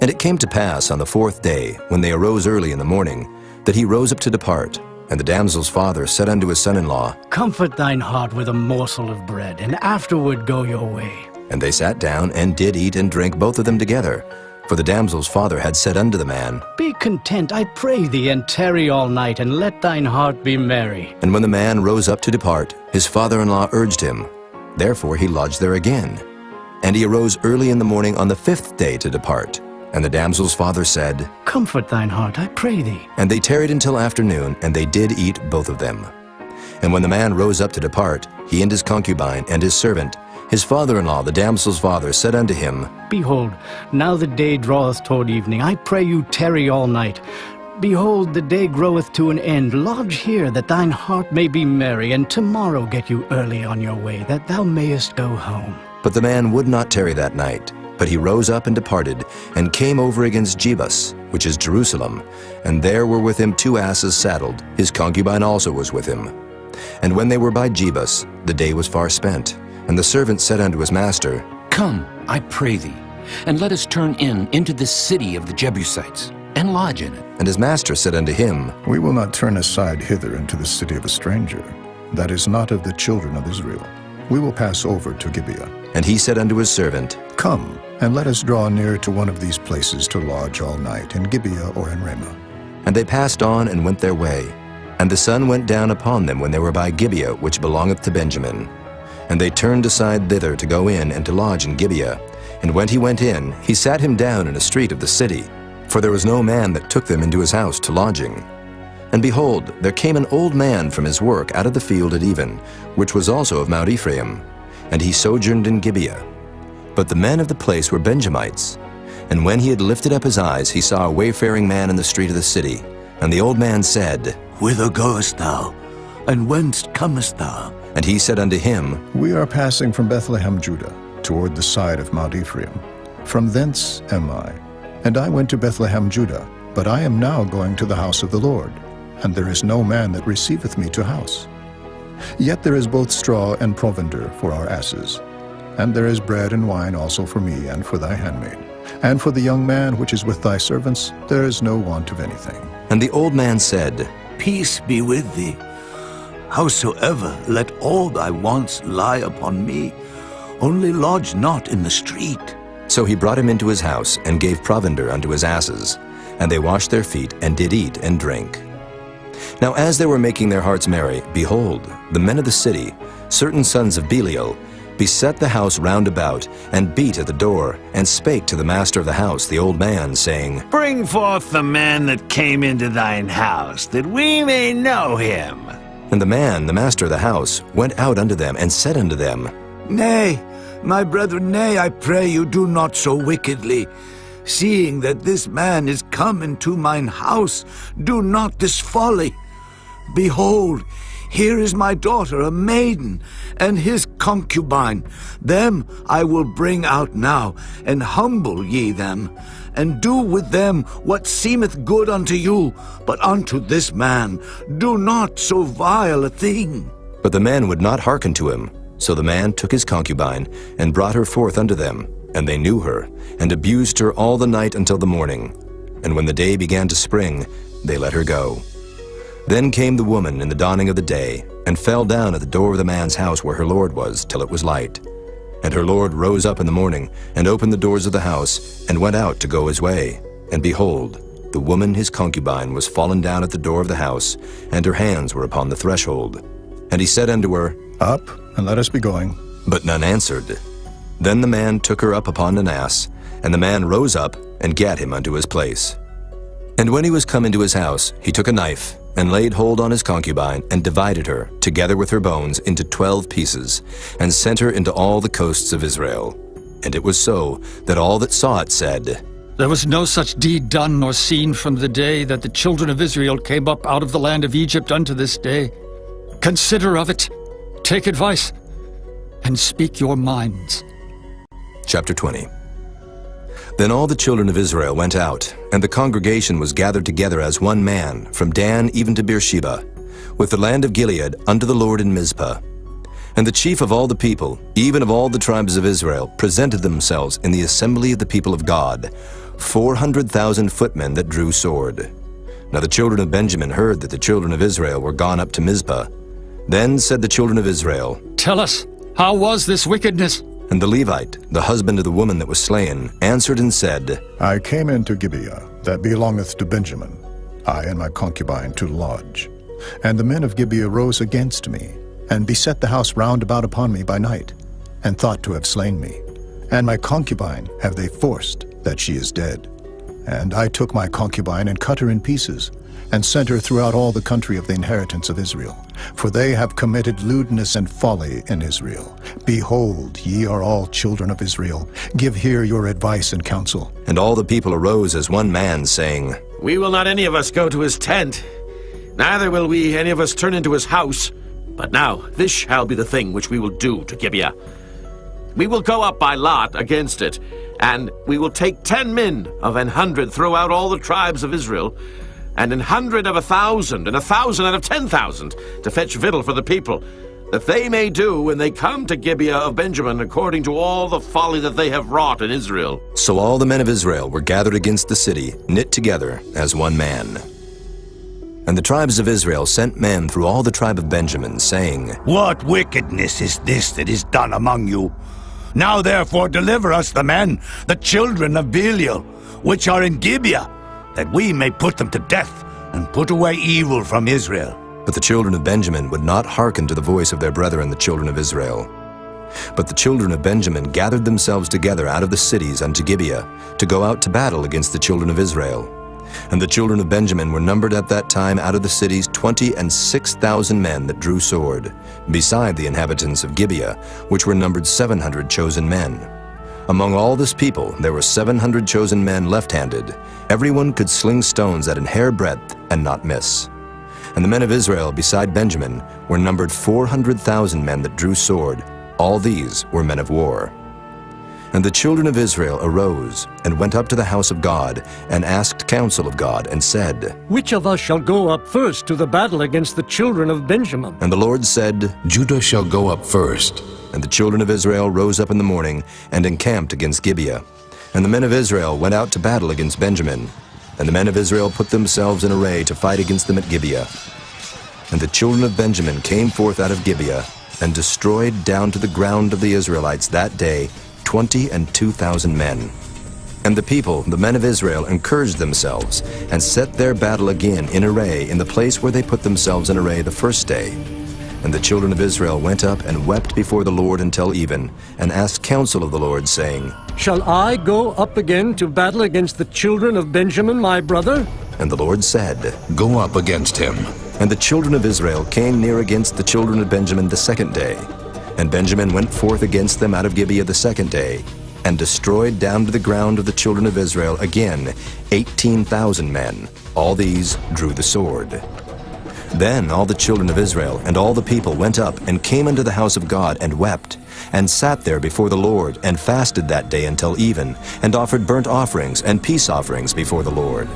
And it came to pass on the 4th day, when they arose early in the morning, that he rose up to depart. And the damsel's father said unto his son-in-law, Comfort thine heart with a morsel of bread, and afterward go your way. And they sat down, and did eat and drink both of them together. For the damsel's father had said unto the man, Be content, I pray thee, and tarry all night, and let thine heart be merry. And when the man rose up to depart, his father-in-law urged him. Therefore he lodged there again. And he arose early in the morning on the 5th day to depart. And the damsel's father said, Comfort thine heart, I pray thee. And they tarried until afternoon, and they did eat both of them. And when the man rose up to depart, he and his concubine and his servant, his father-in-law, the damsel's father, said unto him, Behold, now the day draweth toward evening. I pray you tarry all night. Behold, the day groweth to an end. Lodge here, that thine heart may be merry, and tomorrow get you early on your way, that thou mayest go home. But the man would not tarry that night. But he rose up and departed, and came over against Jebus, which is Jerusalem. And there were with him 2 asses saddled. His concubine also was with him. And when they were by Jebus, the day was far spent. And the servant said unto his master, Come, I pray thee, and let us turn into this city of the Jebusites, and lodge in it. And his master said unto him, We will not turn aside hither into the city of a stranger, that is not of the children of Israel. We will pass over to Gibeah. And he said unto his servant, Come, and let us draw near to one of these places to lodge all night, in Gibeah or in Ramah. And they passed on and went their way. And the sun went down upon them when they were by Gibeah, which belongeth to Benjamin. And they turned aside thither to go in and to lodge in Gibeah. And when he went in, he sat him down in a street of the city. for there was no man that took them into his house to lodging. And behold, there came an old man from his work out of the field at even, which was also of Mount Ephraim, and he sojourned in Gibeah. But the men of the place were Benjamites. And when he had lifted up his eyes, he saw a wayfaring man in the street of the city. And the old man said, Whither goest thou? And whence comest thou? And he said unto him, We are passing from Bethlehem, Judah, toward the side of Mount Ephraim. From thence am I. And I went to Bethlehem, Judah, but I am now going to the house of the Lord, and there is no man that receiveth me to house. Yet there is both straw and provender for our asses, and there is bread and wine also for me and for thy handmaid. And for the young man which is with thy servants, there is no want of anything. And the old man said, Peace be with thee. Howsoever, let all thy wants lie upon me, only lodge not in the street. So he brought him into his house, and gave provender unto his asses. And they washed their feet, and did eat and drink. Now as they were making their hearts merry, behold, the men of the city, certain sons of Belial, beset the house round about, and beat at the door, and spake to the master of the house, the old man, saying, Bring forth the man that came into thine house, that we may know him. And the man, the master of the house, went out unto them, and said unto them, Nay, my brethren, nay, I pray you, do not so wickedly. Seeing that this man is come into mine house, do not this folly. Behold, here is my daughter, a maiden, and his concubine. Them I will bring out now, and humble ye them, and do with them what seemeth good unto you. But unto this man do not so vile a thing. But the man would not hearken to him. So the man took his concubine, and brought her forth unto them. And they knew her, and abused her all the night until the morning. And when the day began to spring, they let her go. Then came the woman in the dawning of the day, and fell down at the door of the man's house where her lord was, till it was light. And her lord rose up in the morning, and opened the doors of the house, and went out to go his way. And behold, the woman his concubine was fallen down at the door of the house, and her hands were upon the threshold. And he said unto her, Up, and let us be going. But none answered. Then the man took her up upon an ass, and the man rose up, and gat him unto his place. And when he was come into his house, he took a knife, and laid hold on his concubine, and divided her, together with her bones, into 12 pieces, and sent her into all the coasts of Israel. And it was so, that all that saw it said, There was no such deed done nor seen from the day that the children of Israel came up out of the land of Egypt unto this day. Consider of it, take advice, and speak your minds. Chapter 20. Then all the children of Israel went out, and the congregation was gathered together as one man, from Dan even to Beersheba, with the land of Gilead unto the Lord in Mizpah. And the chief of all the people, even of all the tribes of Israel, presented themselves in the assembly of the people of God, 400,000 footmen that drew sword. Now the children of Benjamin heard that the children of Israel were gone up to Mizpah. Then said the children of Israel, Tell us, how was this wickedness? And the Levite, the husband of the woman that was slain, answered and said, I came into Gibeah, that belongeth to Benjamin, I and my concubine to lodge. And the men of Gibeah rose against me, and beset the house round about upon me by night, and thought to have slain me. And my concubine have they forced, that she is dead. And I took my concubine and cut her in pieces, and sent her throughout all the country of the inheritance of Israel. For they have committed lewdness and folly in Israel. Behold, ye are all children of Israel. Give here your advice and counsel. And all the people arose as one man, saying, We will not any of us go to his tent, neither will we any of us turn into his house. But now this shall be the thing which we will do to Gibeah. We will go up by lot against it, and we will take 10 men of 100 throughout all the tribes of Israel, and 100 of 1,000, and 1,000 out of 10,000, to fetch victual for the people, that they may do when they come to Gibeah of Benjamin according to all the folly that they have wrought in Israel. So all the men of Israel were gathered against the city, knit together as one man. And the tribes of Israel sent men through all the tribe of Benjamin, saying, What wickedness is this that is done among you? Now therefore deliver us the men, the children of Belial, which are in Gibeah, that we may put them to death, and put away evil from Israel. But the children of Benjamin would not hearken to the voice of their brethren the children of Israel. But the children of Benjamin gathered themselves together out of the cities unto Gibeah, to go out to battle against the children of Israel. And the children of Benjamin were numbered at that time out of the cities 26,000 men that drew sword, beside the inhabitants of Gibeah, which were numbered 700 chosen men. Among all this people there were 700 chosen men left-handed. Everyone could sling stones at an hair breadth and not miss. And the men of Israel beside Benjamin were numbered 400,000 men that drew sword. All these were men of war. And the children of Israel arose and went up to the house of God and asked counsel of God and said, Which of us shall go up first to the battle against the children of Benjamin? And the Lord said, Judah shall go up first. And the children of Israel rose up in the morning and encamped against Gibeah. And the men of Israel went out to battle against Benjamin. And the men of Israel put themselves in array to fight against them at Gibeah. And the children of Benjamin came forth out of Gibeah and destroyed down to the ground of the Israelites that day 22,000 men. And the people, the men of Israel, encouraged themselves and set their battle again in array in the place where they put themselves in array the first day. And the children of Israel went up and wept before the Lord until even, and asked counsel of the Lord, saying, Shall I go up again to battle against the children of Benjamin, my brother? And the Lord said, Go up against him. And the children of Israel came near against the children of Benjamin the second day. And Benjamin went forth against them out of Gibeah the second day, and destroyed down to the ground of the children of Israel again 18,000 men. All these drew the sword. Then all the children of Israel and all the people went up and came unto the house of God and wept, and sat there before the Lord, and fasted that day until even, and offered burnt offerings and peace offerings before the Lord.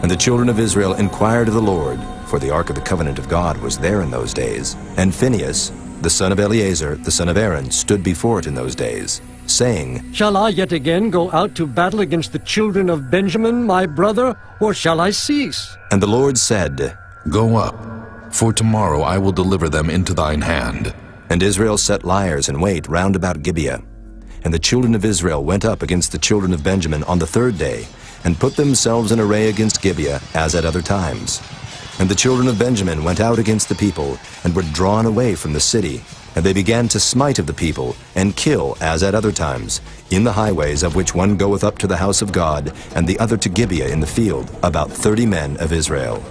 And the children of Israel inquired of the Lord, for the ark of the covenant of God was there in those days. And Phinehas, the son of Eleazar, the son of Aaron, stood before it in those days, saying, Shall I yet again go out to battle against the children of Benjamin, my brother, or shall I cease? And the Lord said, Go up, for tomorrow I will deliver them into thine hand. And Israel set liers in wait round about Gibeah. And the children of Israel went up against the children of Benjamin on the third day, and put themselves in array against Gibeah, as at other times. And the children of Benjamin went out against the people, and were drawn away from the city. And they began to smite of the people, and kill, as at other times, in the highways, of which one goeth up to the house of God, and the other to Gibeah in the field, about 30 men of Israel.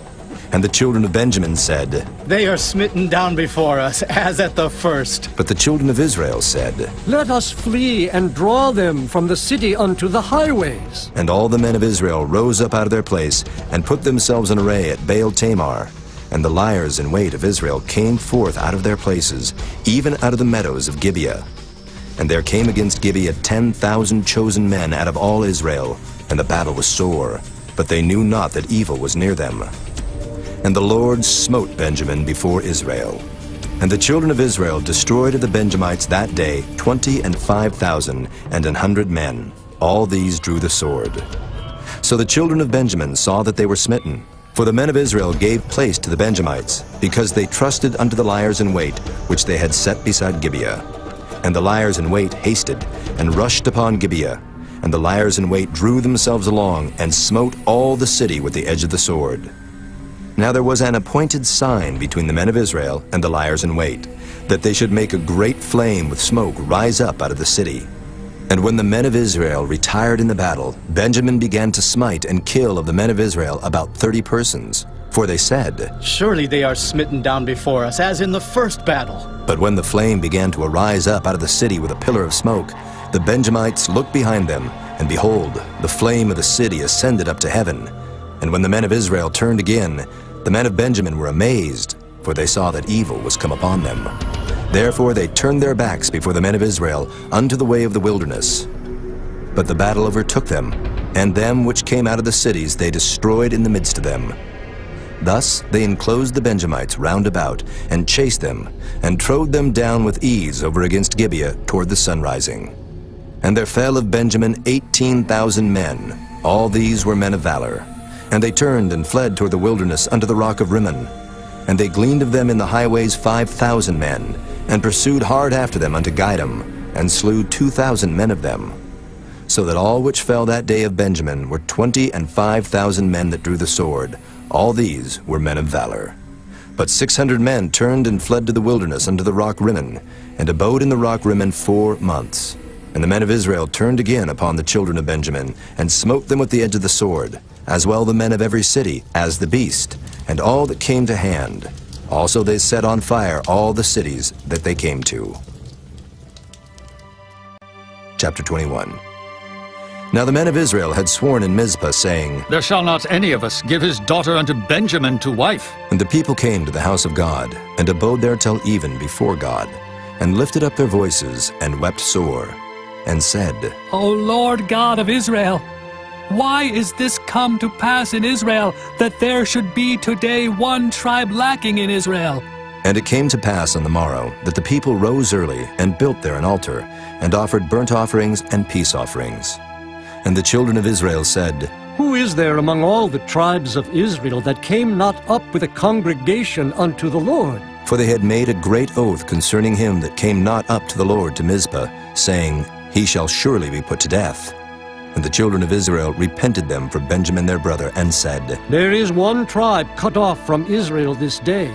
And the children of Benjamin said, They are smitten down before us, as at the first. But the children of Israel said, Let us flee and draw them from the city unto the highways. And all the men of Israel rose up out of their place, and put themselves in array at Baal Tamar. And the liers in wait of Israel came forth out of their places, even out of the meadows of Gibeah. And there came against Gibeah 10,000 chosen men out of all Israel, and the battle was sore, but they knew not that evil was near them. And the Lord smote Benjamin before Israel. And the children of Israel destroyed of the Benjamites that day 25,000 and 100 men. All these drew the sword. So the children of Benjamin saw that they were smitten. For the men of Israel gave place to the Benjamites, because they trusted unto the liers in wait, which they had set beside Gibeah. And the liers in wait hasted, and rushed upon Gibeah. And the liers in wait drew themselves along, and smote all the city with the edge of the sword. Now there was an appointed sign between the men of Israel and the liers in wait, that they should make a great flame with smoke rise up out of the city. And when the men of Israel retired in the battle, Benjamin began to smite and kill of the men of Israel about 30 persons. For they said, Surely they are smitten down before us, as in the first battle. But when the flame began to arise up out of the city with a pillar of smoke, the Benjamites looked behind them, and behold, the flame of the city ascended up to heaven. And when the men of Israel turned again, the men of Benjamin were amazed, for they saw that evil was come upon them. Therefore they turned their backs before the men of Israel unto the way of the wilderness. But the battle overtook them, and them which came out of the cities they destroyed in the midst of them. Thus they enclosed the Benjamites round about, and chased them, and trode them down with ease over against Gibeah toward the sunrising. And there fell of Benjamin 18,000 men. All these were men of valor. And they turned and fled toward the wilderness unto the rock of Rimmon. And they gleaned of them in the highways 5,000 men, and pursued hard after them unto Gidom, and slew 2,000 men of them. So that all which fell that day of Benjamin were 25,000 men that drew the sword. All these were men of valor. But 600 men turned and fled to the wilderness unto the rock Rimmon, and abode in the rock Rimmon 4 months. And the men of Israel turned again upon the children of Benjamin, and smote them with the edge of the sword, as well the men of every city, as the beast, and all that came to hand. Also they set on fire all the cities that they came to. Chapter 21. Now the men of Israel had sworn in Mizpah, saying, There shall not any of us give his daughter unto Benjamin to wife. And the people came to the house of God, and abode there till even before God, and lifted up their voices, and wept sore, and said, O Lord God of Israel, why is this come to pass in Israel, that there should be today one tribe lacking in Israel? And it came to pass on the morrow, that the people rose early, and built there an altar, and offered burnt offerings and peace offerings. And the children of Israel said, Who is there among all the tribes of Israel that came not up with a congregation unto the Lord? For they had made a great oath concerning him that came not up to the Lord to Mizpah, saying, He shall surely be put to death. And the children of Israel repented them for Benjamin their brother, and said, There is one tribe cut off from Israel this day.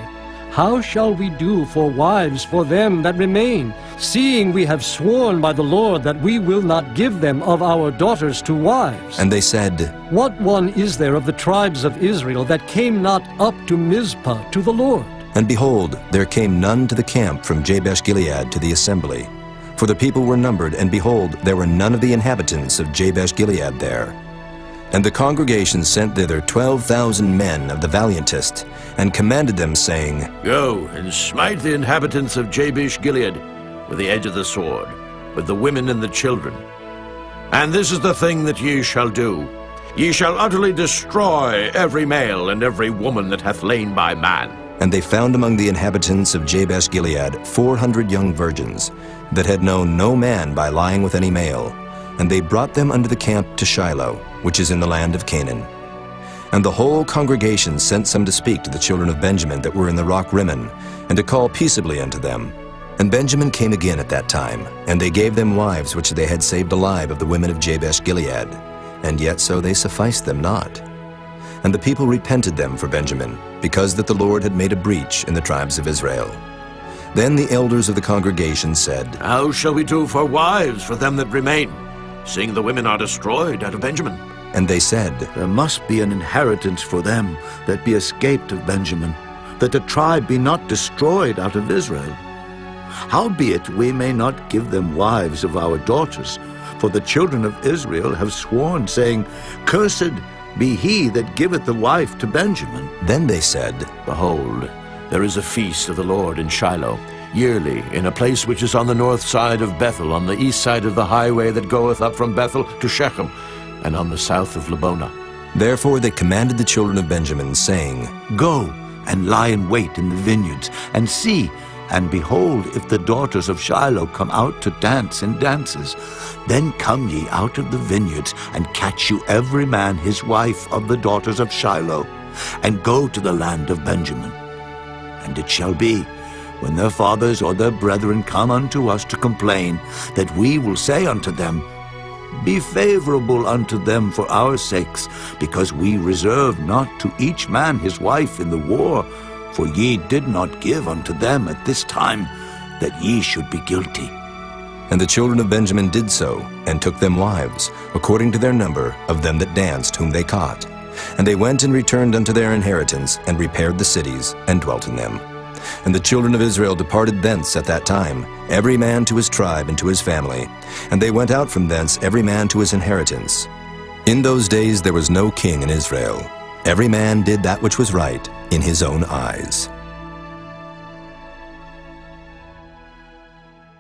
How shall we do for wives for them that remain, seeing we have sworn by the Lord that we will not give them of our daughters to wives? And they said, What one is there of the tribes of Israel that came not up to Mizpah to the Lord? And behold, there came none to the camp from Jabesh-Gilead to the assembly. For the people were numbered, and behold, there were none of the inhabitants of Jabesh-Gilead there. And the congregation sent thither 12,000 men of the valiantest, and commanded them, saying, Go and smite the inhabitants of Jabesh-Gilead with the edge of the sword, with the women and the children. And this is the thing that ye shall do. Ye shall utterly destroy every male and every woman that hath lain by man. And they found among the inhabitants of Jabesh-Gilead 400 young virgins, that had known no man by lying with any male. And they brought them unto the camp to Shiloh, which is in the land of Canaan. And the whole congregation sent some to speak to the children of Benjamin that were in the rock Rimmon, and to call peaceably unto them. And Benjamin came again at that time, and they gave them wives which they had saved alive of the women of Jabesh-Gilead, and yet so they sufficed them not. And the people repented them for Benjamin, because that the Lord had made a breach in the tribes of Israel. Then the elders of the congregation said, How shall we do for wives for them that remain, seeing the women are destroyed out of Benjamin? And they said, There must be an inheritance for them that be escaped of Benjamin, that the tribe be not destroyed out of Israel. Howbeit we may not give them wives of our daughters, for the children of Israel have sworn, saying, Cursed be he that giveth the wife to Benjamin. Then they said, Behold, there is a feast of the Lord in Shiloh, yearly, in a place which is on the north side of Bethel, on the east side of the highway that goeth up from Bethel to Shechem, and on the south of Lebonah. Therefore they commanded the children of Benjamin, saying, Go and lie in wait in the vineyards, and see, and behold, if the daughters of Shiloh come out to dance in dances, then come ye out of the vineyards, and catch you every man his wife of the daughters of Shiloh, and go to the land of Benjamin. And it shall be, when their fathers or their brethren come unto us to complain, that we will say unto them, Be favorable unto them for our sakes, because we reserve not to each man his wife in the war, for ye did not give unto them at this time, that ye should be guilty. And the children of Benjamin did so, and took them wives, according to their number of them that danced, whom they caught. And they went and returned unto their inheritance, and repaired the cities, and dwelt in them. And the children of Israel departed thence at that time, every man to his tribe and to his family. And they went out from thence every man to his inheritance. In those days there was no king in Israel. Every man did that which was right in his own eyes.